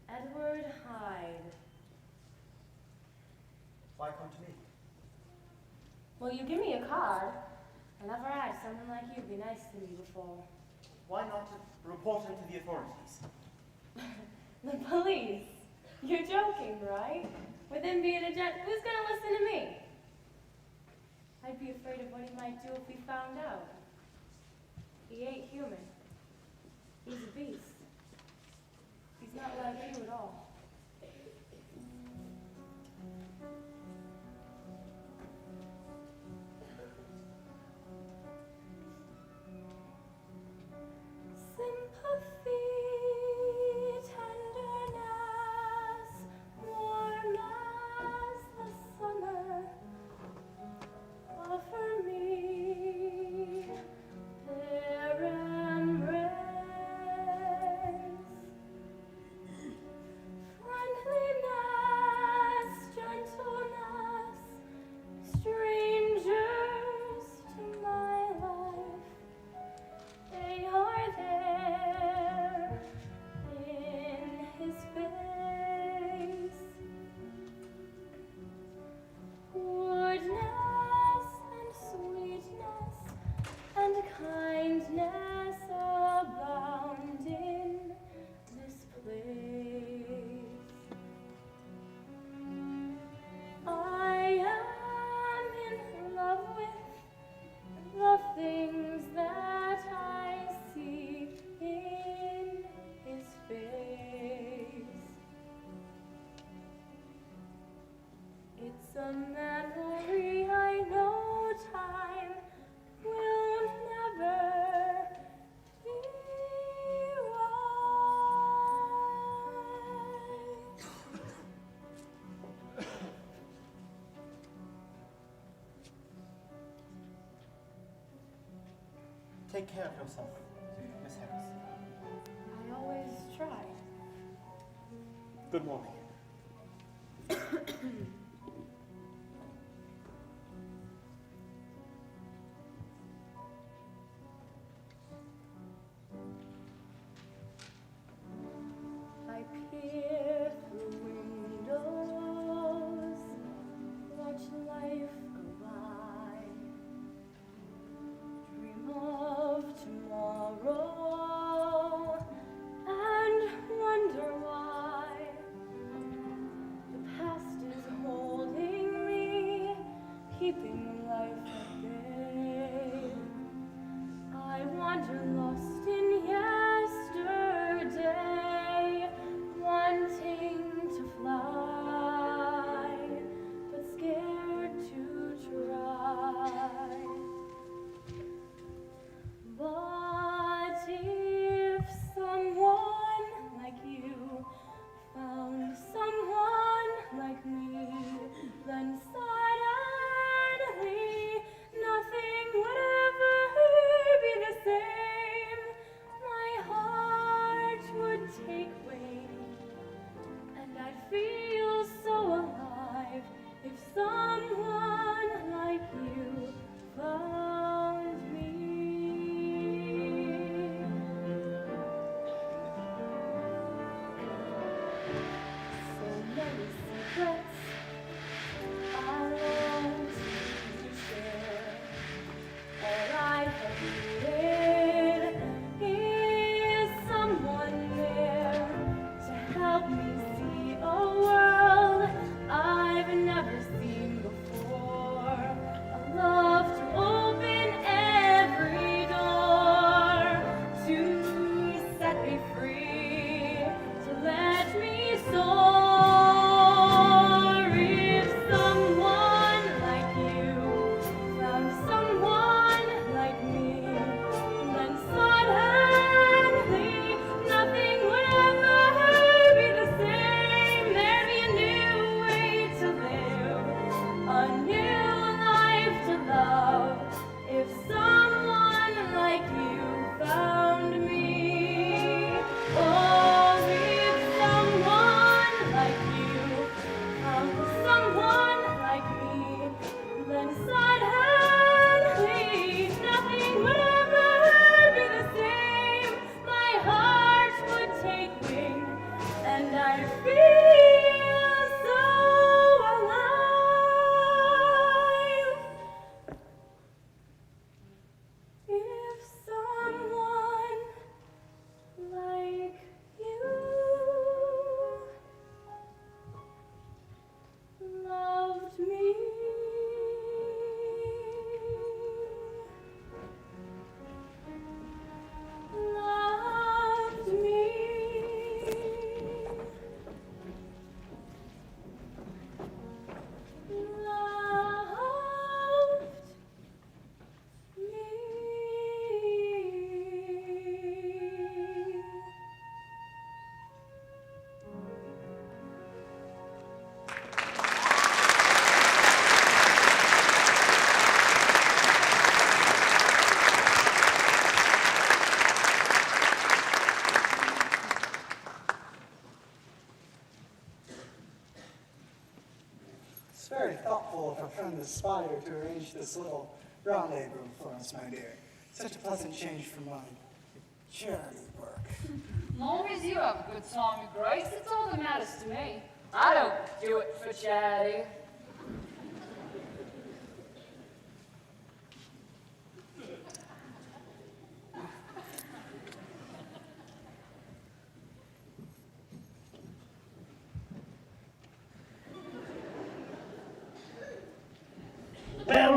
Edward Hyde. Why come to me? Well, you give me a card. I never had someone like you be nice to me before. Why not report him to the authorities? The police? You're joking, right? With him being a gent, who's gonna listen to me? I'd be afraid of what he might do if he found out. He ain't human. He's a beast. He's not like you at all. Sympathy, tenderness, warm as the summer. Offer me their embrace. Friendliness, gentleness, strangers to my life. They are there in his face. Goodness and sweetness and kindness abound in this place. I am in love with the things that I see in his face. It's a memory I know time will never erase. Take care of yourself, Miss Harris. Good morning. I peer through windows, watch life go by, dream of tomorrow, and wonder why the past is holding me, keeping life at bay. I wander lost in yesterday, wanting to fly, but scared to try. But if someone like you found someone like me, then suddenly nothing would ever be the same. My heart would take wing, and I'd feel so alive if someone like you found me. So many secrets I long to share. All I have needed is someone there to help me see a world I've never seen before. A love to open every door, to set me free, to let me soar. If someone like you found someone like me, then suddenly nothing would ever be the same. There'd be a new way to live, a new life to love, if someone like you found me. Oh, if someone like you found someone like me, then suddenly nothing would ever be the same. My heart would take wing, and I'd feel so alive. If someone like you loved me. Loved me. Loved me. It's very thoughtful of our friend the spider to arrange this little rendezvous for us, my dear. Such a pleasant change from my charity work. As long as you have a good time and grace, it's all that matters to me. I don't do it for charity. Well.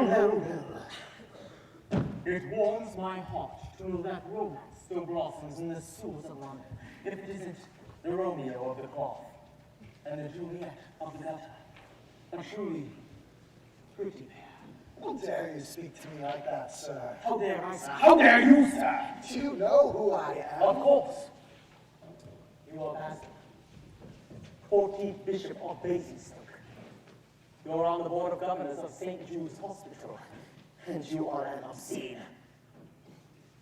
It warms my heart to know that romance still blossoms in the sewers of London. If it isn't the Romeo of the cloth and the Juliet of the Delta, a truly pretty pair. How dare you speak to me like that, sir? How dare I, sir? How dare you, sir? Do you know who I am? Of course. You are Basil, 14th Bishop of Basingstoke. You're on the Board of Governors of St. Jude's Hospital, and you are an obscene,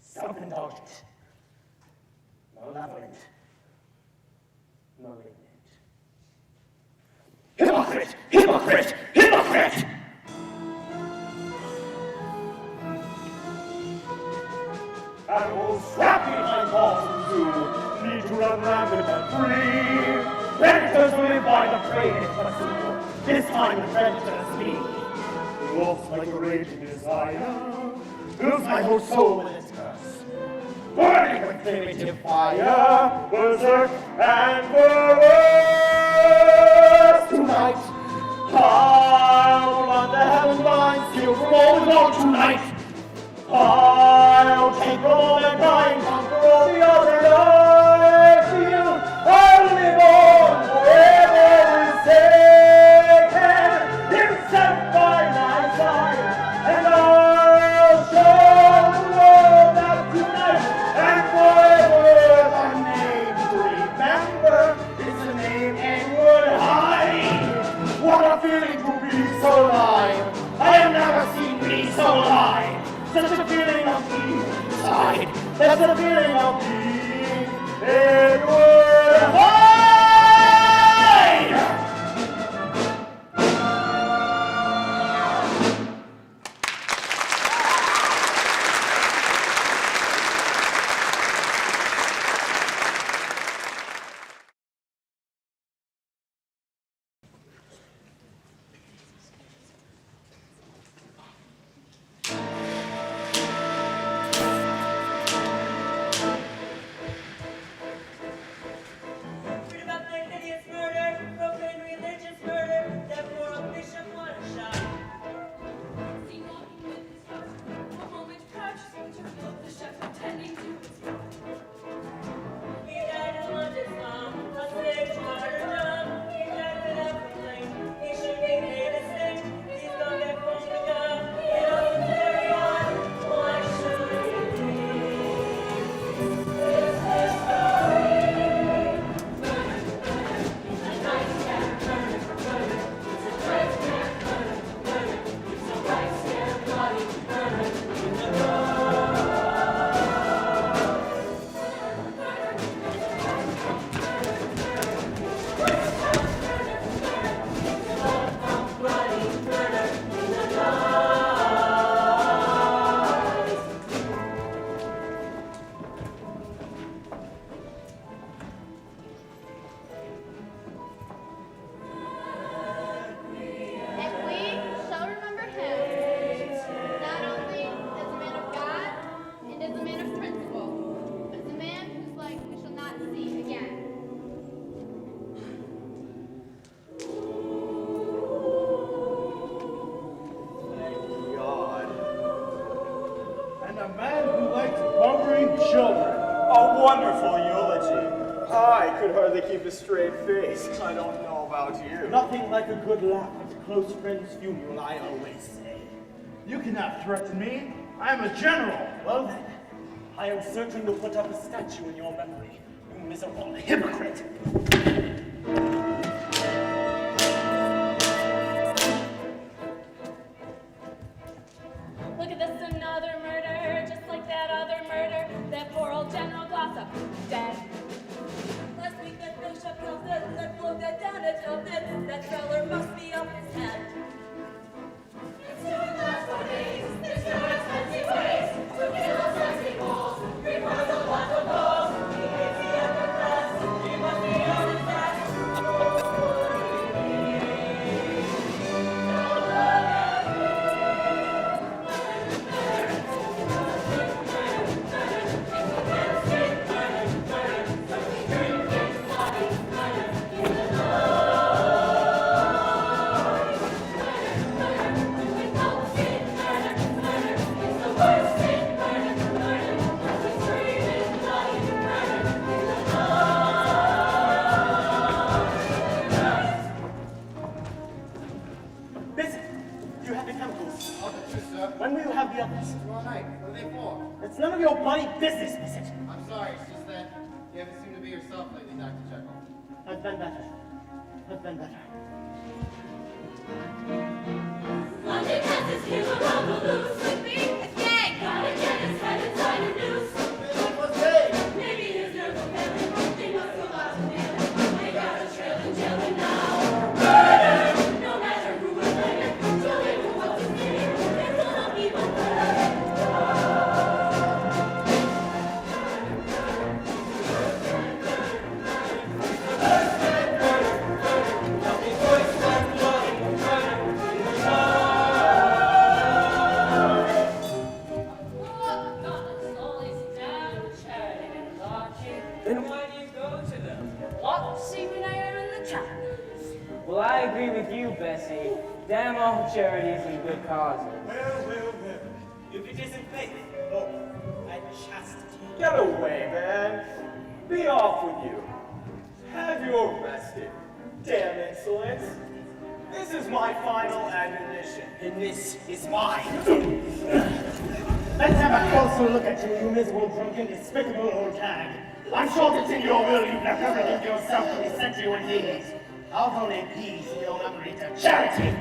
self-indulgent, malevolent, malignant Hypocrite! Hypocrite! Animals trapped behind walls and zoo need to run rampant and free. Predators will live by the prey if pursued. This time the predator's me. Wolf like a raging desire fills my whole soul with its curse. Burning with primitive fire, berserk and perverse. Tonight, I'll run the heaven lines, steal from all and all tonight. I'll take all mankind, conquer all the other life. Feel I'll live on forever forsaken, himself by my side, and I'll show the world that tonight and forever my name to remember is the name Edward Hyde. What a feeling to be so alive! I have never seen me so alive. Such a feeling of being inside. That's a feeling of being Edward Hyde! Wonderful eulogy. I could hardly keep a straight face. I don't know about you. Nothing like a good laugh at a close friend's funeral, I always say. You cannot threaten me. I am a general. Well then, I am certain to put up a statue in your memory, you miserable hypocrite. Look at this, another murder, just like that other murder. That poor old General Glossop, dead. Last week that bishop held it, that bloke that down at Tubman, that feller must be up his head. It's too last 4 days, there's no expensive ways, to kill us as he falls, 3 quarters of lots of balls. He hates the upper class, he must be on his back. When will you have the others? Tomorrow night. What are they for? It's none of your bloody business, is it? I'm sorry, it's just that you haven't seemed to be yourself lately, Dr. Jekyll. I've been better. I've been better. London has his heel around the loose. With me, it's gang. Gotta get his head inside a noose. Maybe his nerves are failing. They must go out to nail him. They got a trail and jail him now. Murder, no matter who chap. Well, I agree with you, Bessie. Damn all charities and good causes. Well. If it isn't faith, hope, and chastity. Get away, man. Be off with you. Have you arrested? Damn insolence. This is my final admonition, and this is mine. Let's have a closer look at you, you miserable, drunken, despicable old hag. I'm sure it's in your will you've left everything to yourself to be sent to you in Hades. I'll donate these real memory to charity.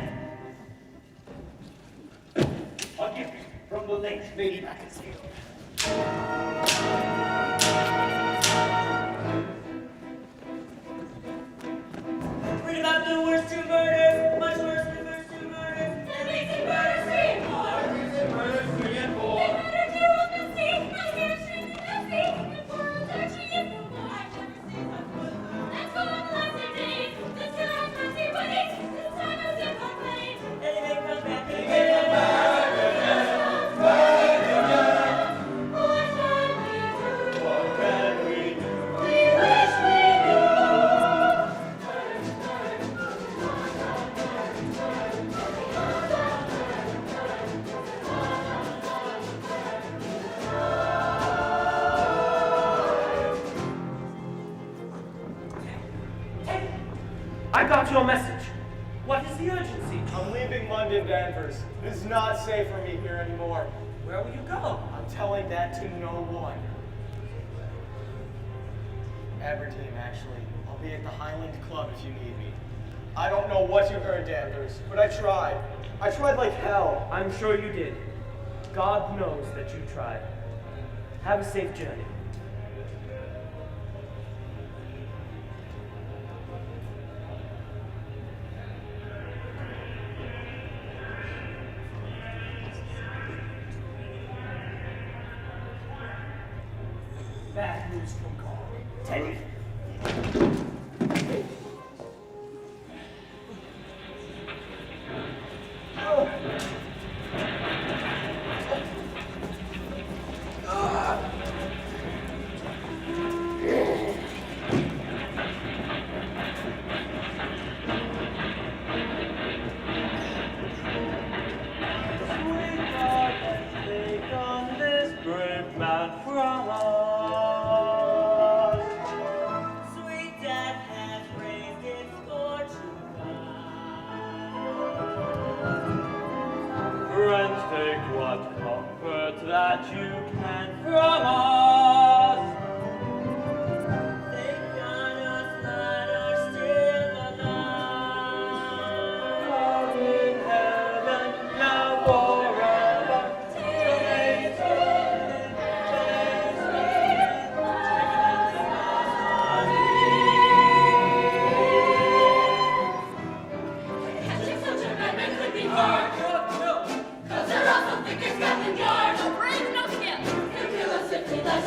A gift from the late Lady Macclesfield. Read about the worst two murders, much worse than the first two murders. The recent murders 3 and 4. The recent murders 3 and 4. They murdered you up the sea, and hamstring the sea, and poor old Archie is no more. I've never seen one foot. That's for all the last 10 days. The two has mercy buddies. This time I was in my plane. And he may come back again. He may come back again. What can we do? We wish we knew. I got your message. What is the urgency? I'm leaving London, Danvers. It is not safe for me here anymore. Where will you go? I'm telling that to no one. Aberdeen, actually. I'll be at the Highland Club if you need me. I don't know what you heard, Danvers, but I tried. I tried like hell. I'm sure you did. God knows that you tried. Have a safe journey. Bad news from God. Teddy. Sweet death has raised its fortune high. Friends, take what comfort that you can from us. Thank God us that are still alive. God in heaven, now forever. Catching such a madman could be hard. Cause they're also thick as Scotland Yard. No brains, no skill. He'll kill us if he lets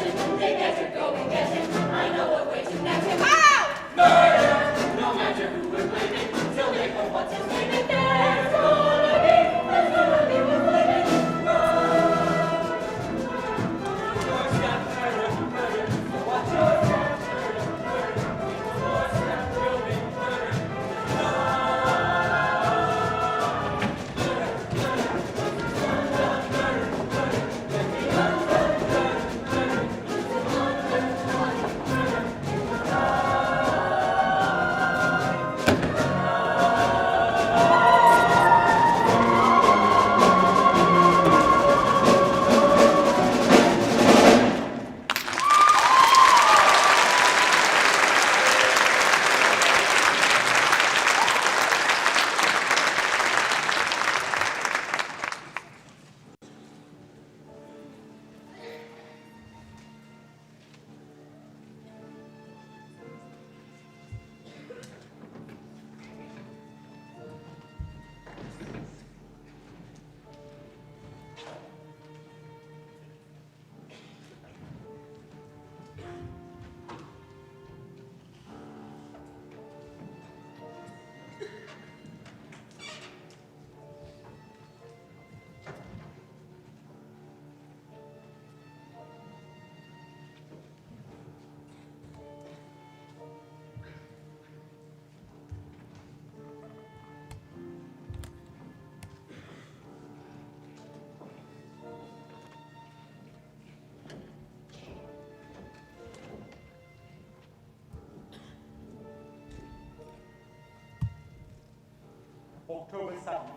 October 7th,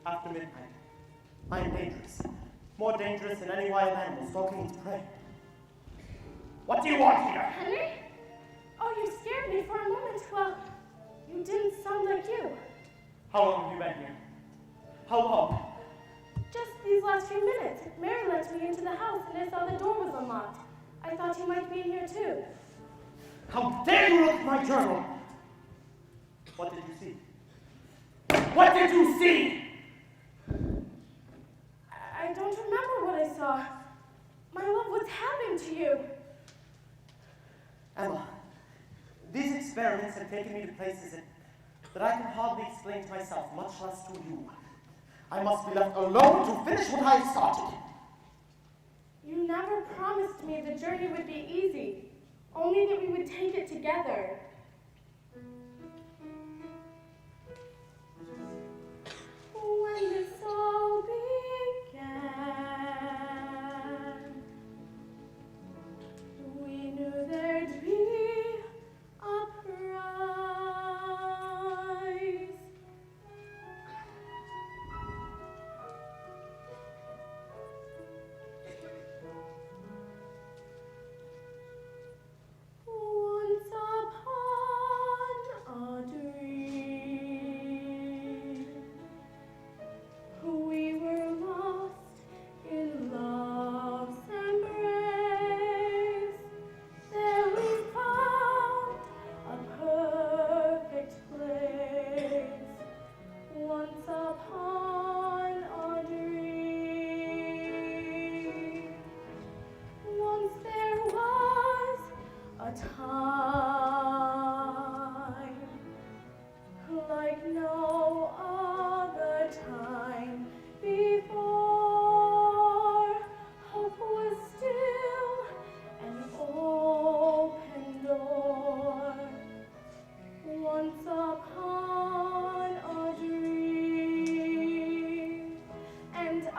after midnight. I am dangerous. More dangerous than any wild animal stalking its prey. What do you want here? Henry? Oh, you scared me for a moment. Well, you didn't sound like you. How long have you been here? How long? Just these last few minutes. Mary let me into the house and I saw the door was unlocked. I thought you might be in here too. How dare you look at my journal? What did you see? What did you see? I don't remember what I saw. My love, what's happened to you? Emma, these experiments have taken me to places that I can hardly explain to myself, much less to you. I must be left alone to finish what I have started. You never promised me the journey would be easy, only that we would take it together. When this all began, we knew there'd be a prize. Once upon a dream, we were lost in love's embrace. There we found a perfect place. Once upon a dream. Once there was a time like no other time before. Hope was still an open door. Once upon a dream, and I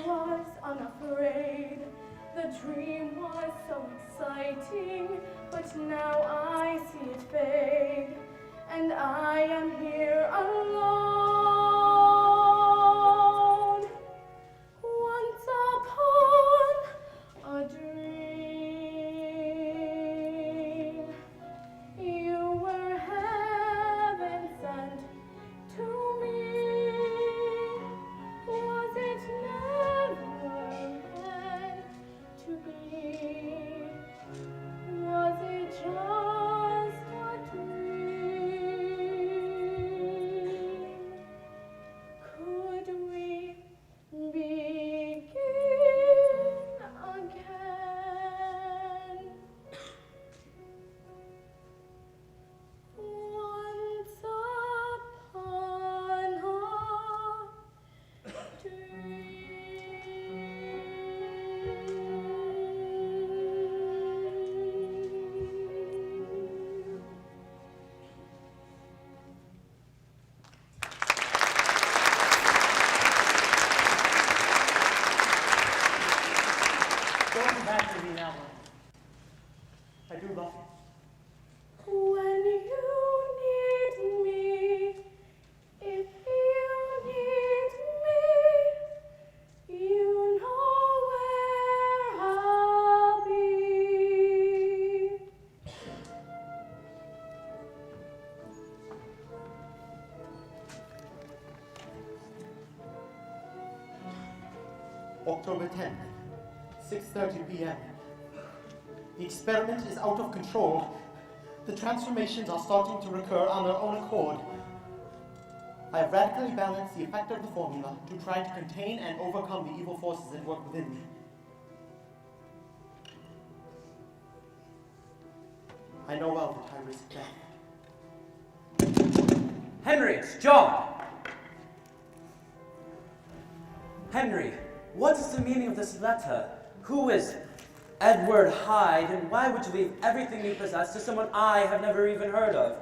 was unafraid. The dream was so exciting, but now I see it fade, and I am here alone. Once upon a dream, you were heaven sent to me. Was it never meant to be? Was it just a dream? Could we begin again? Once upon a Don't come back to me now, Emma. I do love you. When you need me, if you need me, you know where I'll be. October 10th, 6:30 p.m. The experiment is out of control. The transformations are starting to recur on their own accord. I have radically balanced the effect of the formula to try to contain and overcome the evil forces at work within me. I know well that I risk death. Henry, it's John! Henry, what is the meaning of this letter? Who is Edward Hyde, and why would you leave everything you possess to someone I have never even heard of?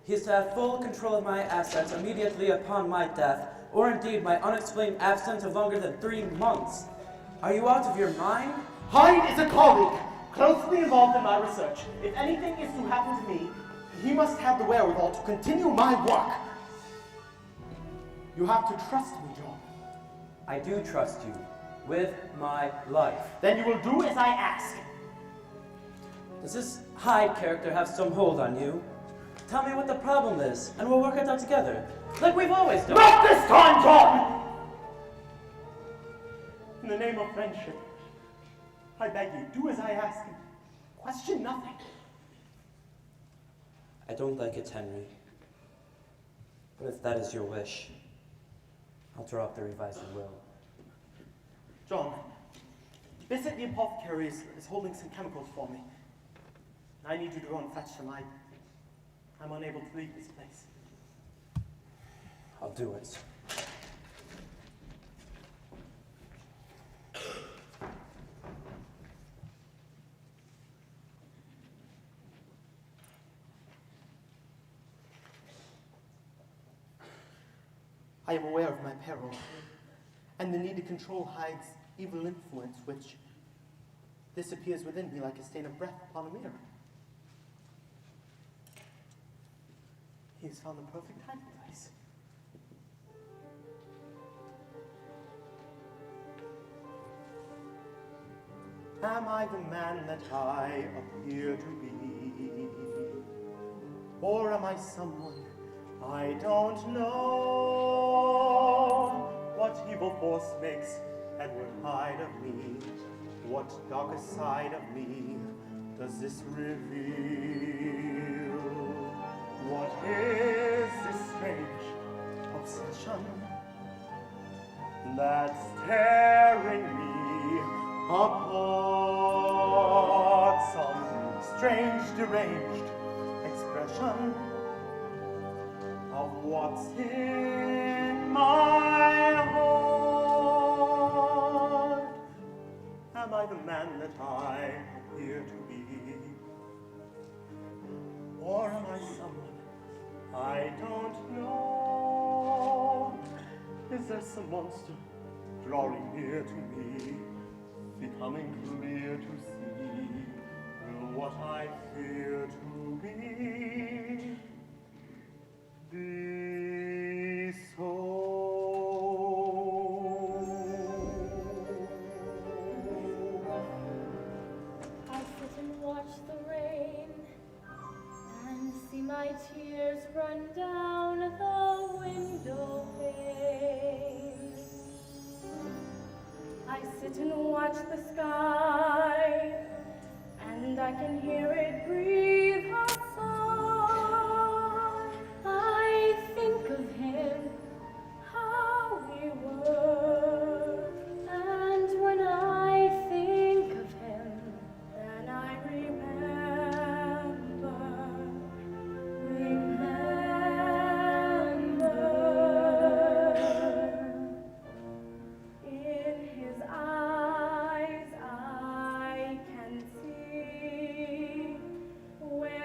He is to have full control of my assets immediately upon my death, or indeed my unexplained absence of longer than 3 months. Are you out of your mind? Hyde is a colleague, closely involved in my research. If anything is to happen to me, he must have the wherewithal to continue my work. You have to trust me, John. I do trust you. With my life. Then you will do as I ask. Does this Hyde character have some hold on you? Tell me what the problem is, and we'll work it out together, like we've always done. Not this time, John! In the name of friendship, I beg you, do as I ask and question nothing. I don't like it, Henry. But if that is your wish, I'll draw up the revised will. John, Bissett the apothecary is holding some chemicals for me. I need you to go and fetch them. I'm unable to leave this place. I'll do it. I am aware of my peril and the need to control Hyde's evil influence, which disappears within me like a stain of breath upon a mirror. He has found the perfect hiding place. Am I the man that I appear to be? Or am I someone I don't know? What evil force makes Edward Hyde of me? What darker side of me does this reveal? What is this strange obsession that's tearing me apart? Some strange, deranged expression of what's in my heart. Am I the man that I appear to be? Or am I someone I don't know? Is there some monster drawing near to me, becoming clear to see? Will what I fear to be so? I sit and watch the rain and see my tears run down the window pane. I sit and watch the sky, and I can hear it breathe a sigh. I think of him, how we were, and when I think of him, then I remember. In his eyes I can see where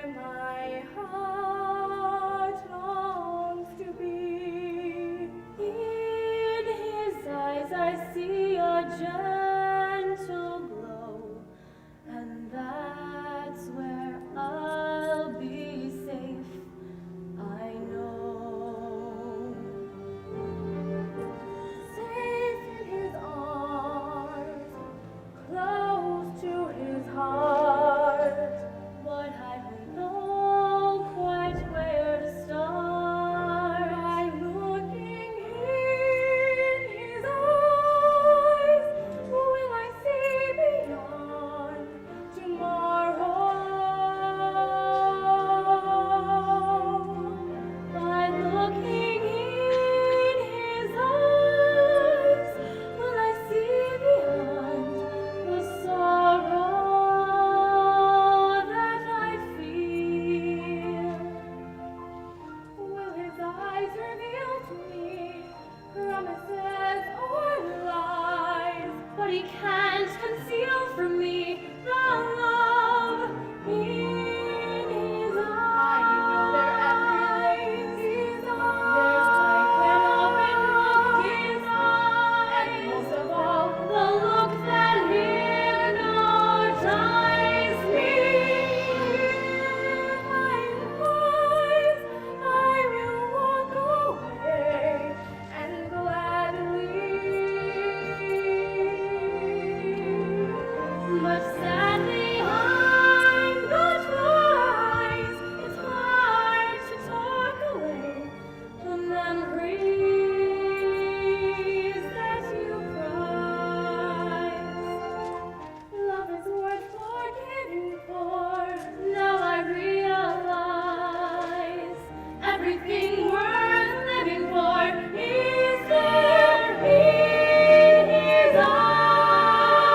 everything worth living for is there in his eyes.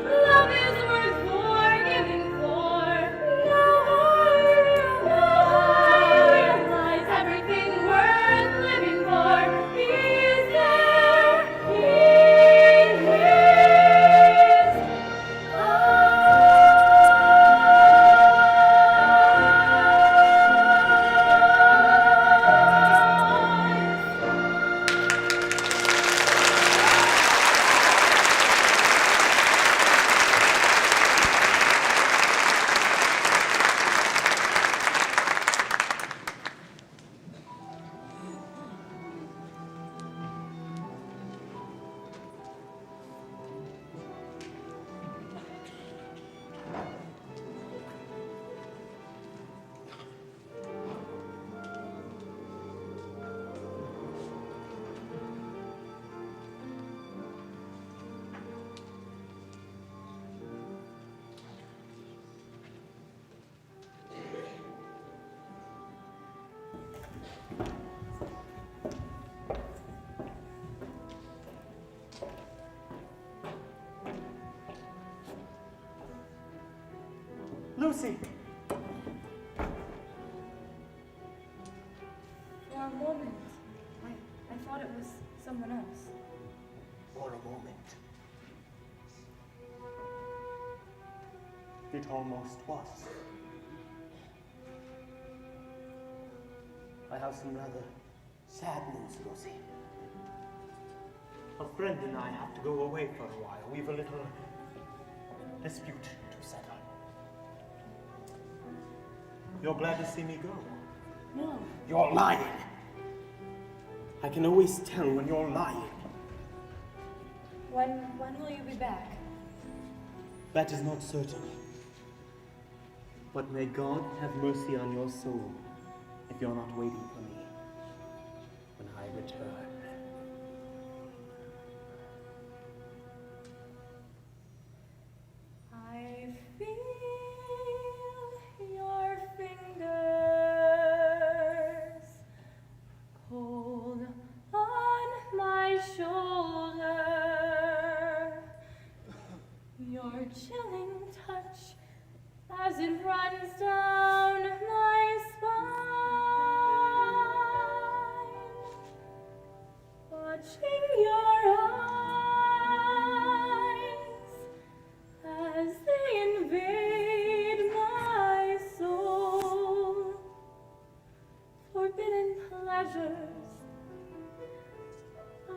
Love is worth forgiving for. Now I realize everything worth living for is there in his Lucy! For a moment, I thought it was someone else. For a moment. It almost was. I have some rather sad news, Lucy. A friend and I have to go away for a while. We've a little dispute to settle. You're glad to see me go? No. You're lying. I can always tell when you're lying. When will you be back? That is not certain. But may God have mercy on your soul if you're not waiting for me when I return. I feel your fingers cold on my shoulder, your chilling touch as it runs down my spine, watching your eyes as they invade my soul, forbidden pleasures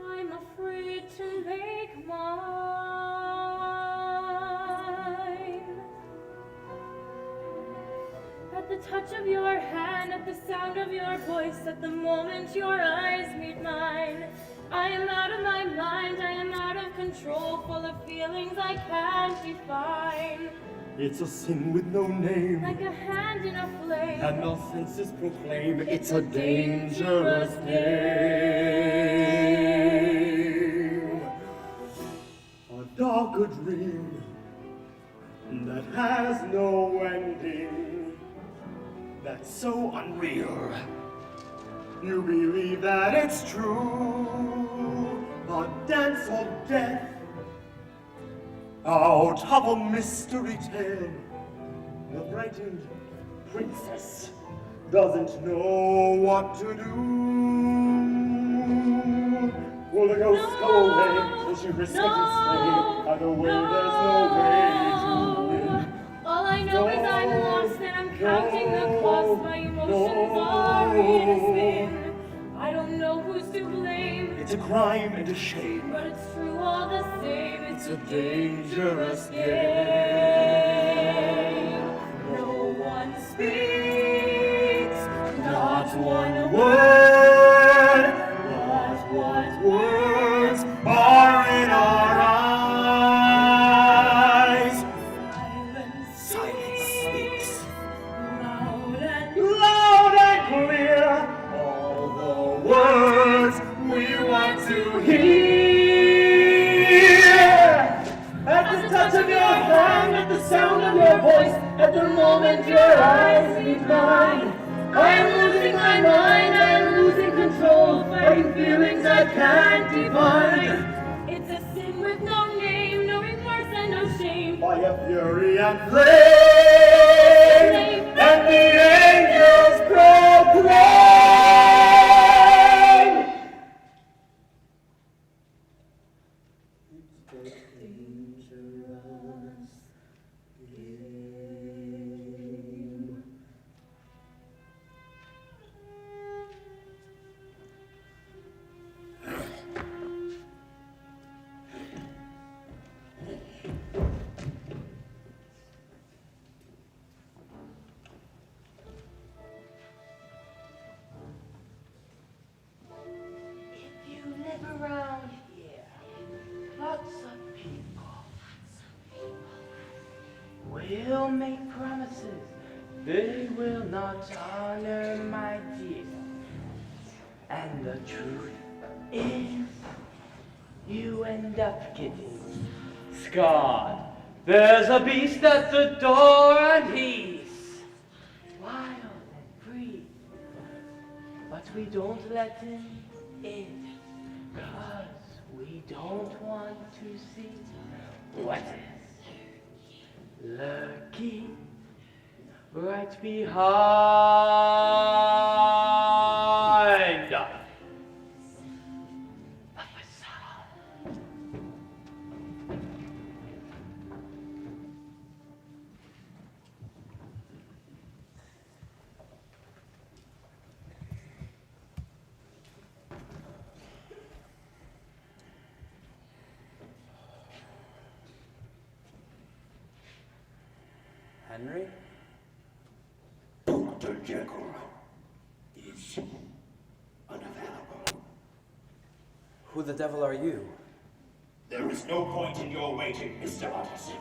I'm afraid to make mine. At the touch of your hand, at the sound of your voice, at the moment your eyes meet mine, I am out of my mind, I am out of control, full of feelings I can't define. It's a sin with no name, Like a hand in a flame, and our senses proclaim it's a dangerous game. A darker dream that has no ending, that's so unreal. You believe that it's true, a dance of death out of a mystery tale. The frightened princess doesn't know what to do. Will the ghost go away? Will she risk it and stay? Either way, there's no way to win. all I know is I'm lost and I'm counting the cost. My emotions are in a spin. I don't know who's to blame. It's a crime and a shame, But it's true all the same. it's a dangerous game. No one speaks, not one word, but what words are in our eyes? Silence speaks. Loud and clear, all the words we want to hear. At the touch of your hand, at the sound of your voice, at the moment your eyes meet can't define. It's a sin with no name, no remorse and no shame. Fire, fury, and flame, and the angels proclaim. It's the dangerous game. Around here, lots of people will make promises they will not honor, my dear. And the truth is, you end up getting scarred. There's a beast at the door and he's wild and free, but we don't let him in. Because we don't want to see what is lurking right behind the facade. Henry? Dr. Jekyll is unavailable. Who the devil are you? There is no point in your waiting, Mr. Otis.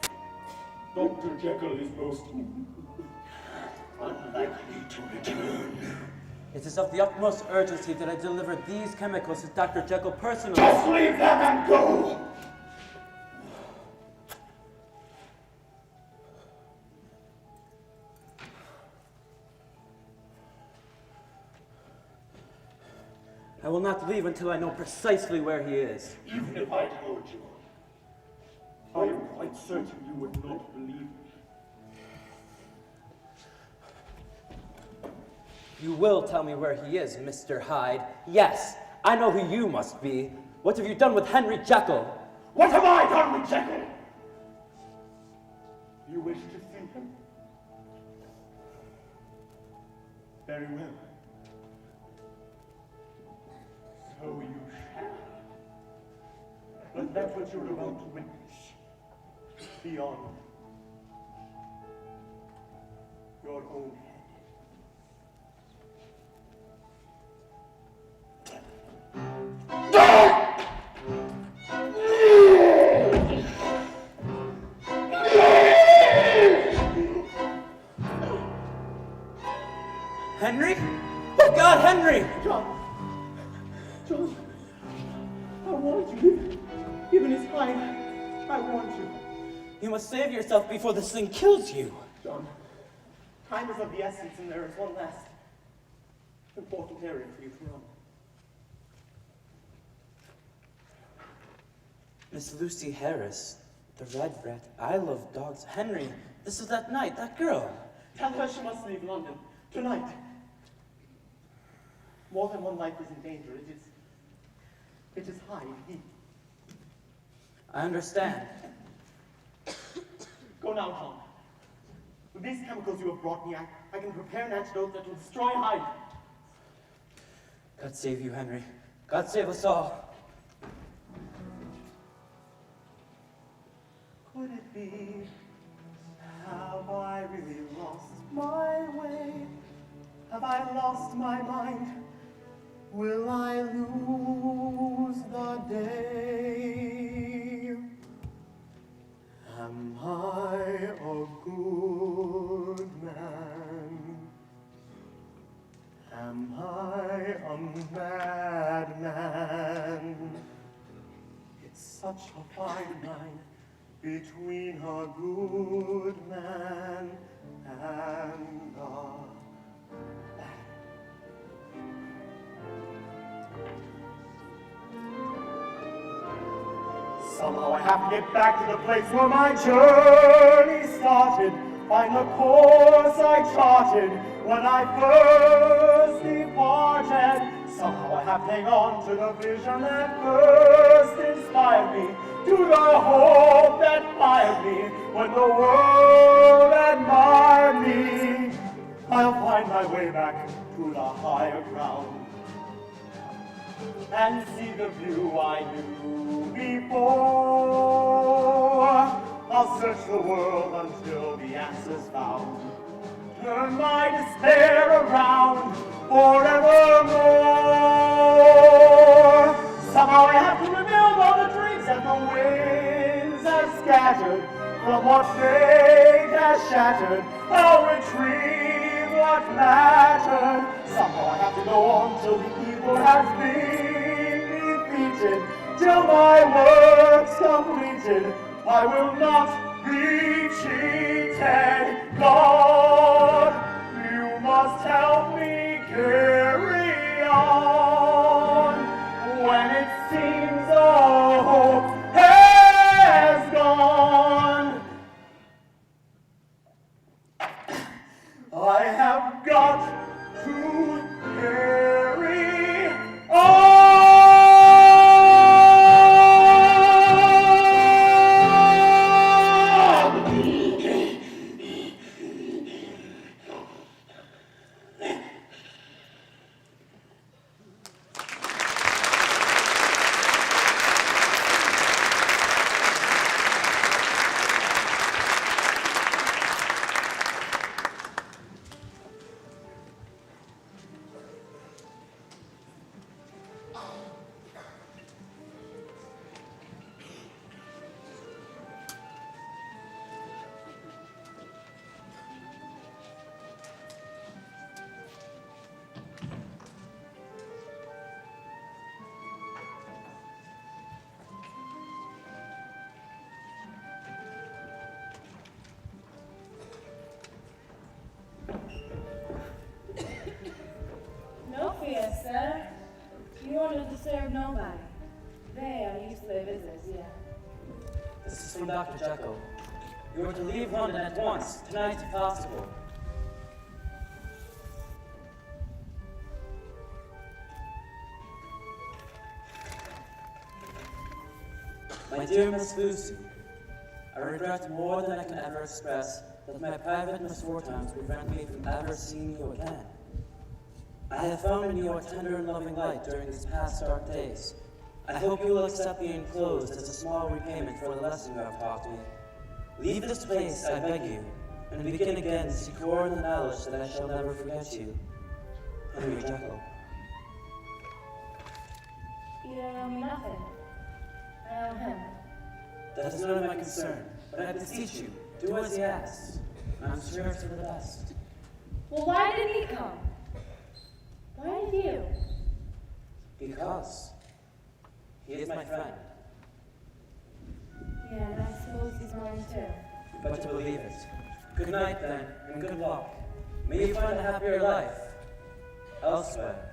Dr. Jekyll is most unlikely to return. It is of the utmost urgency that I deliver these chemicals to Dr. Jekyll personally. Just leave them and go! I will not leave until I know precisely where he is. Even if I told you, I am quite certain you would not believe me. You will tell me where he is, Mr. Hyde. Yes, I know who you must be. What have you done with Henry Jekyll? What have I done with Jekyll? You wish to see him? Very well. So you shall. But let what you're about to witness beyond your own head. Henry? Oh God, Henry! John, I warned you. Even as Hyde, I warned you. You must save yourself before this thing kills you. John, time is of the essence, and there is one last important area for you to run. Miss Lucy Harris, the Red Rat, I love dogs. Henry, this is that night, that girl. Tell her she must leave London tonight. More than one life is in danger. It is Hyde. I understand. Go now, John. With these chemicals you have brought me, I can prepare an antidote that will destroy Hyde. God save you, Henry. God save us all. Could it be? Have I really lost my way? Have I lost my mind? Will I lose the day? Am I a good man? Am I a madman? It's such a fine line between a good man and a bad. Somehow I have to get back to the place where my journey started. Find the course I charted when I first departed. Somehow I have to hang on to the vision that first inspired me, to the hope that fired me when the world admired me. I'll find my way back to the higher ground and see the view I knew before. I'll search the world until the answer's found. Turn my despair around forevermore. Somehow I have to rebuild all the dreams that the winds have scattered. From what fate has shattered, I'll retrieve what mattered. Somehow I have to go on till the evil has been defeated. Till my work's completed, I will not be cheated. God, you must help me carry on when it seems all hope has gone. I have got to carry on. No fear, sir. You won't have disturbed nobody. They are used to their visitors, yeah. This is from Dr. Jekyll. You are to leave London at once, tonight if possible. My dear Miss Lucy, I regret more than I can ever express that my private misfortunes prevent me from ever seeing you again. I have found in you a tender and loving light during these past dark days. I hope you will accept the enclosed as a small repayment for the lesson you have taught me. Leave this place, I beg you, and begin again secure in the knowledge that I shall never forget you. Henry Jekyll. You don't owe me nothing. I owe him. That is none of my concern, but I beseech you, do as he asks. I'm sure it's for the best. Well, why did he come? Why did you? Because he is my friend. Yeah, and I suppose he's mine too. But to believe it. Good night, then, and good luck. May you find a happier life elsewhere.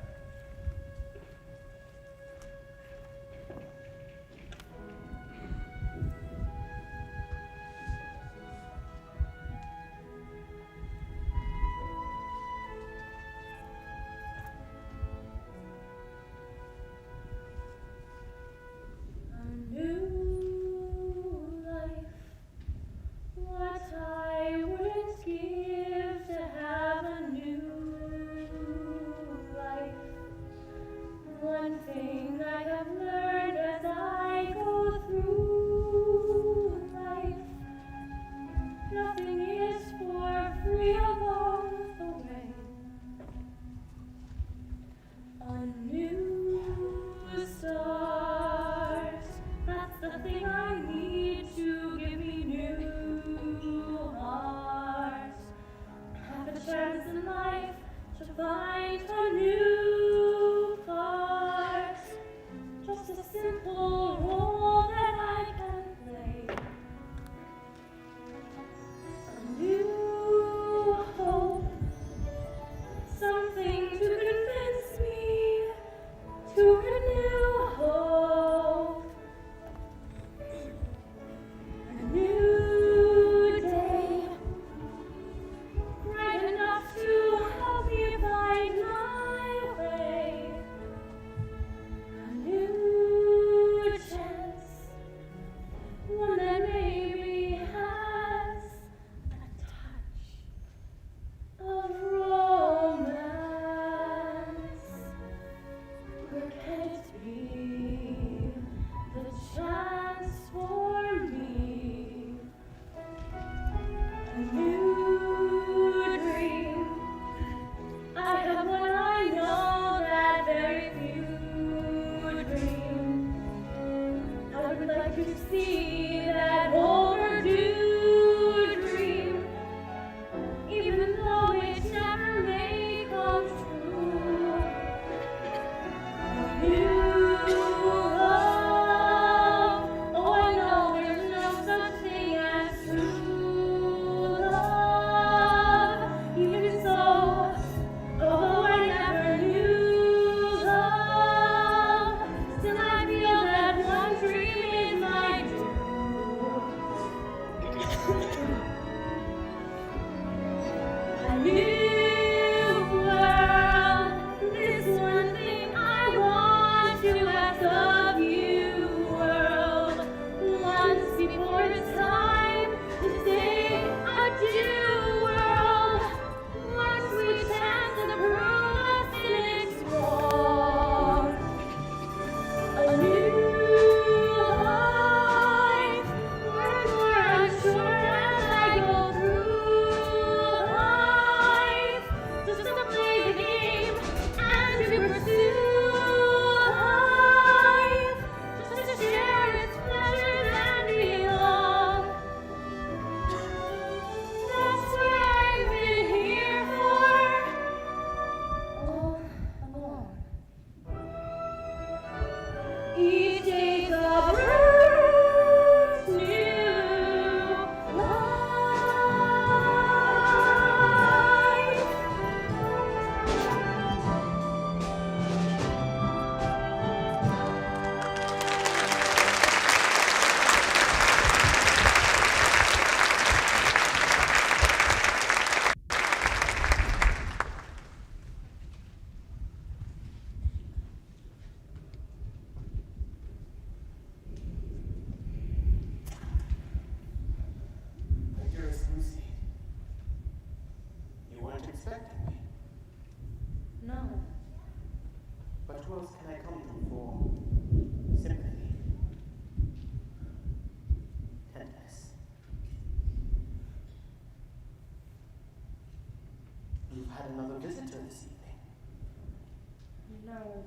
No,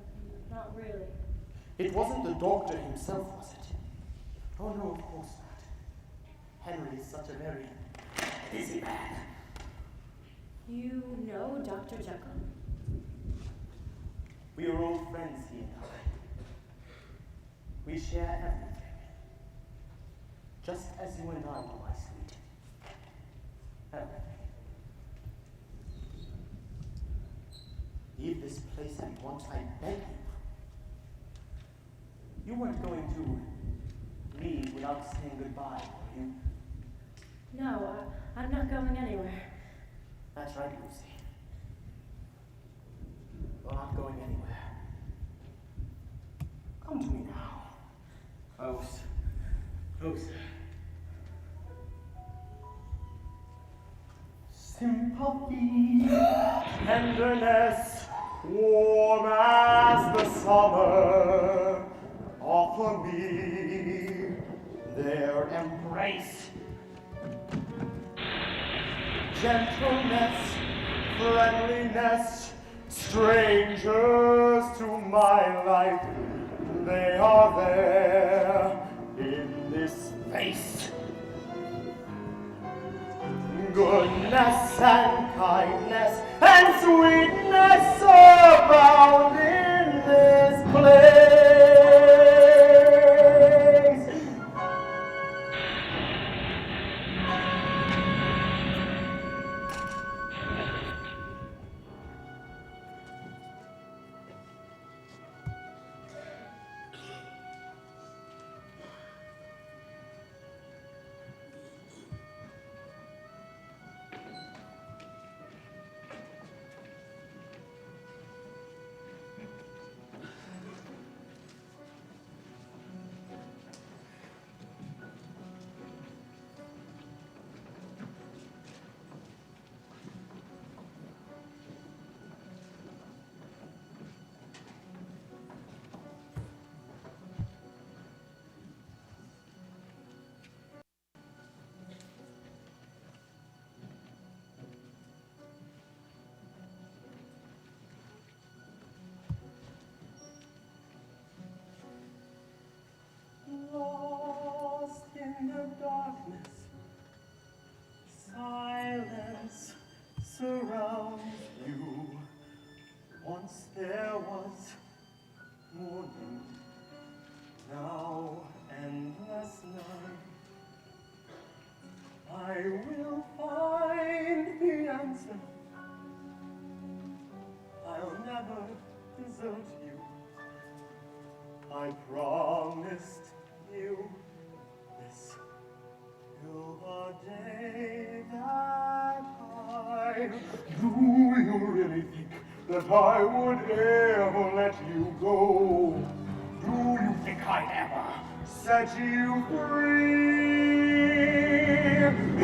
not really. It wasn't the doctor himself, was it? Oh no, of course not. Henry is such a very busy man. You know Dr. Jekyll? We are old friends, he and I. We share everything. Just as you and I do, my sweet. Everything. Leave this place at once, I beg you. You weren't going to leave without saying goodbye, were you? No, I'm not going anywhere. That's right, Lucy. You're not going anywhere. Come to me now. Close. Closer. Sympathy, tenderness, warm as the summer, offer me their embrace. Gentleness, friendliness, strangers to my life, they are there in this face. Goodness and kindness and sweetness abound in this place. Lost in the darkness, silence surrounds you. Once there was morning, now endless night. I will find the answer. I'll never desert you. I promised you this till the day that do you really think that I would ever let you go? Do you think I'd ever set you free?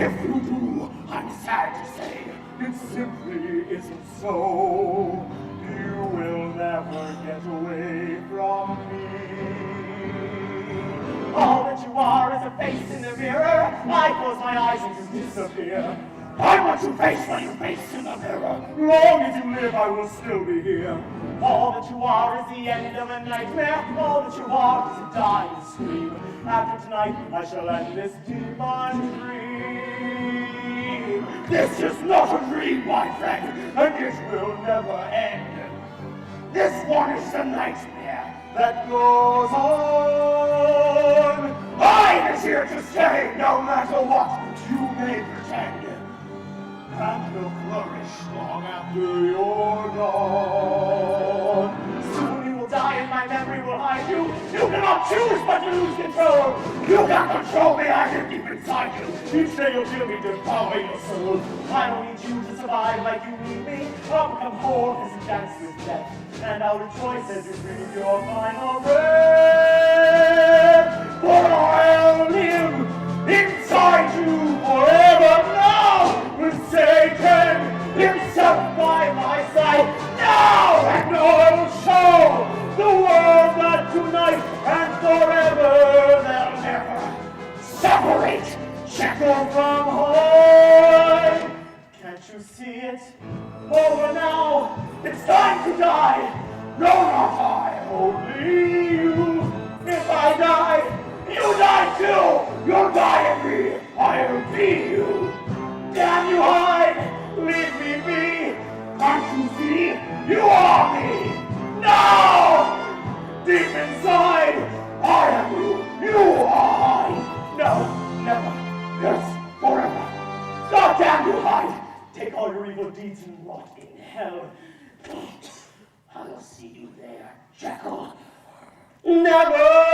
If you do, I'm sad to say, it simply isn't so. You will never get away from me. All that you are is a face in the mirror. I close my eyes and you disappear. I want you face when you face in the mirror. Long as you live, I will still be here. All that you are is the end of a nightmare. All that you are is a dying scream. After tonight, I shall end this divine dream. This is not a dream, my friend, and it will never end. This one is a nightmare that goes on. Hyde is here to stay, no matter what you may pretend. And will flourish long after you're gone. Soon you will die and my memory will hide you. You cannot choose but to lose control. You can't control me, I can keep inside you. Each day you'll feel me devour your soul. I don't need you to survive like you need me. I'll become whole as you dance with death. And I'll rejoice as you breathe your final breath. For I'll live inside you forever now, with Satan himself by my side. Now and I will show the world that tonight and forever they'll never separate Jekyll from Hyde. Can't you see it? Over now, it's time to die. No, not I, only you. If I die, you die too. You'll die in me. I'll be you. Damn you, Hyde. Leave me be. Can't you see? You are me. No! Deep inside, I am you. You are Hyde. No, never. Yes, forever. God damn you, Hyde. Take all your evil deeds and rot in hell. I'll see you there, Jekyll. Never!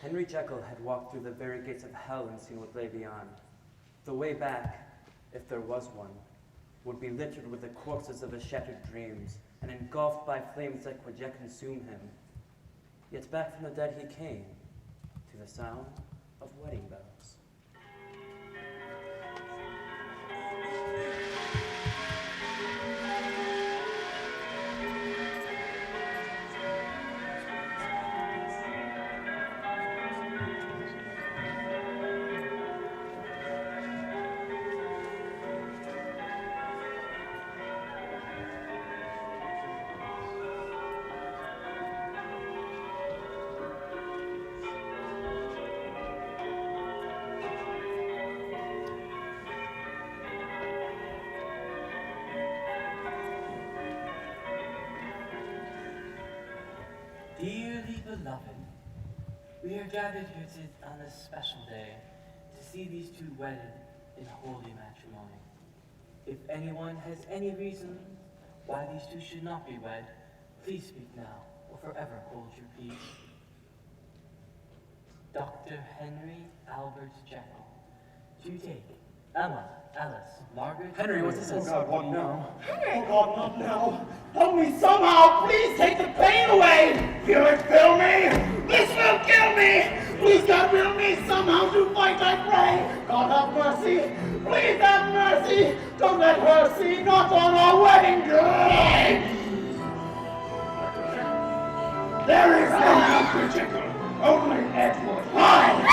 Henry Jekyll had walked through the very gates of hell and seen what lay beyond. The way back, if there was one, would be littered with the corpses of his shattered dreams and engulfed by flames that would yet consume him. Yet back from the dead he came, to the sound of wedding bells. Dearly beloved, we are gathered here on this special day to see these two wedded in holy matrimony. If anyone has any reason why these two should not be wed, please speak now or forever hold your peace. Dr. Henry Albert Jekyll, to take Emma, Alice, Margaret... Henry, what's this? Oh God, what now? Henry! Oh God, not now! Help me somehow! Please take the pain away! Feel it fill me! This will kill me! Please God, will me somehow to fight, I pray! God have mercy! Please have mercy! Don't let her see, not on our wedding day! There is no Dr. Jekyll, only Edward Hyde!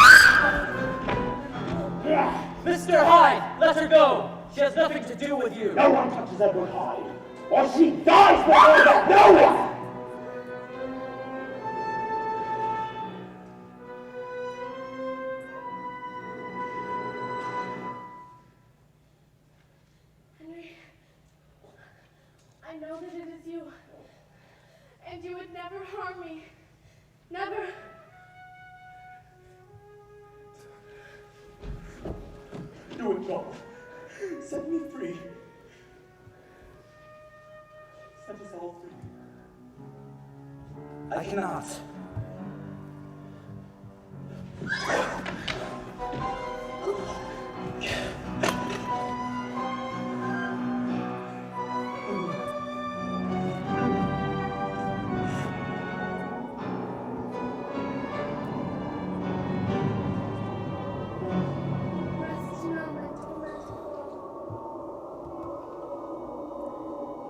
Mr. Hyde, let her go. She has nothing to do with you. No one touches Edward Hyde, or she dies before that. No one! Henry, I know that it is you, and you would never harm me. Never. Do it, God. Set me free. Set us all free. I cannot.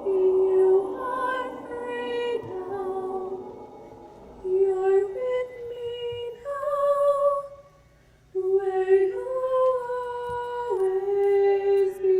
You are free now. You're with me now. Where you'll always be.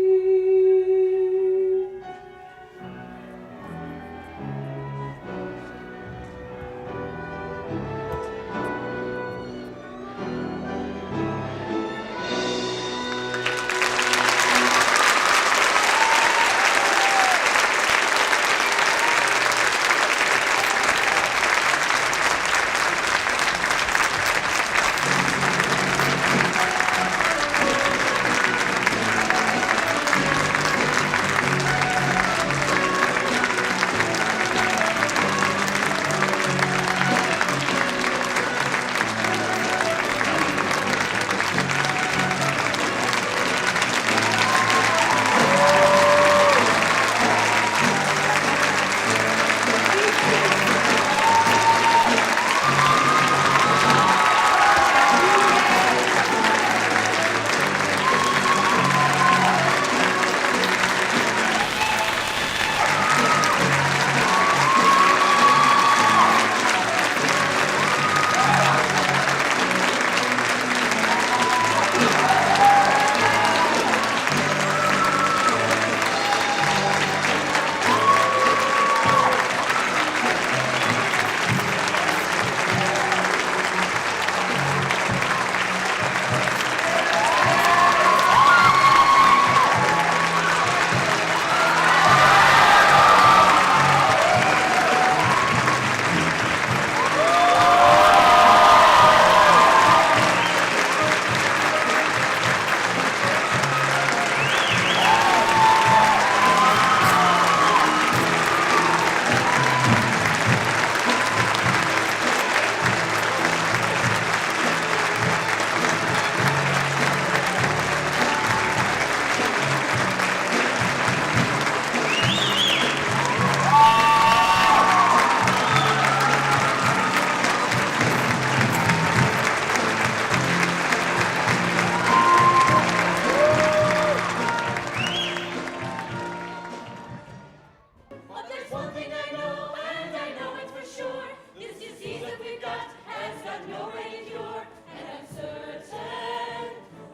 But there's one thing I know, and I know it for sure. This disease that we've got has got no ready cure. And I'm certain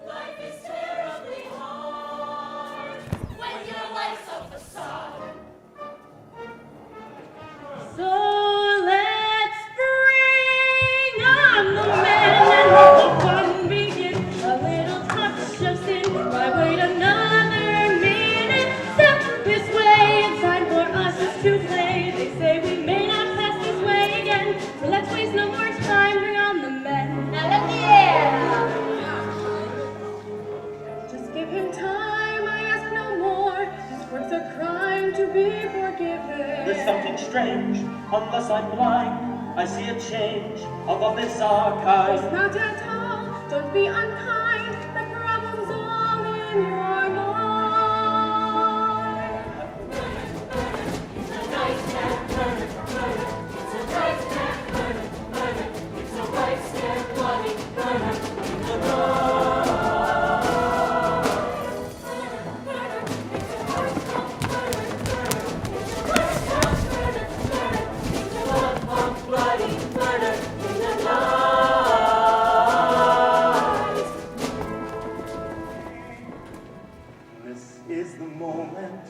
life is terribly hard when your life's a facade. So let's bring on the men and let the fun begin. A little touch of sin, why wait another minute? Step this way, it's time for us to play. They say we may not pass this way again, so let's waste no more time. Bring on the men. Now let me Just give him time, I ask no more. His work's a crime to be forgiven. There's something strange, unless I'm blind. I see a change above this archive. It's not at all, don't be unkind. The problem's all in your mind. It's a nightmare murder, murder. It's a nightmare murder, murder. It's a right step bloody murder in the dark. Bloody murder in the night. This is the moment,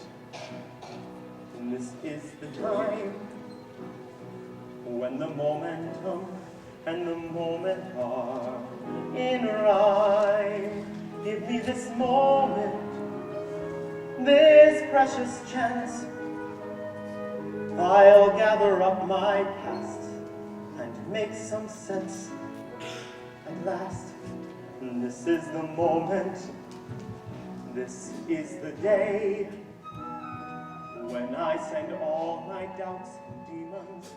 and this is the time, when the momentum and the moment are in rhyme. Give me this moment, this precious chance. I'll gather up my past and make some sense at last. And this is the moment, this is the day, when I send all my doubts and demons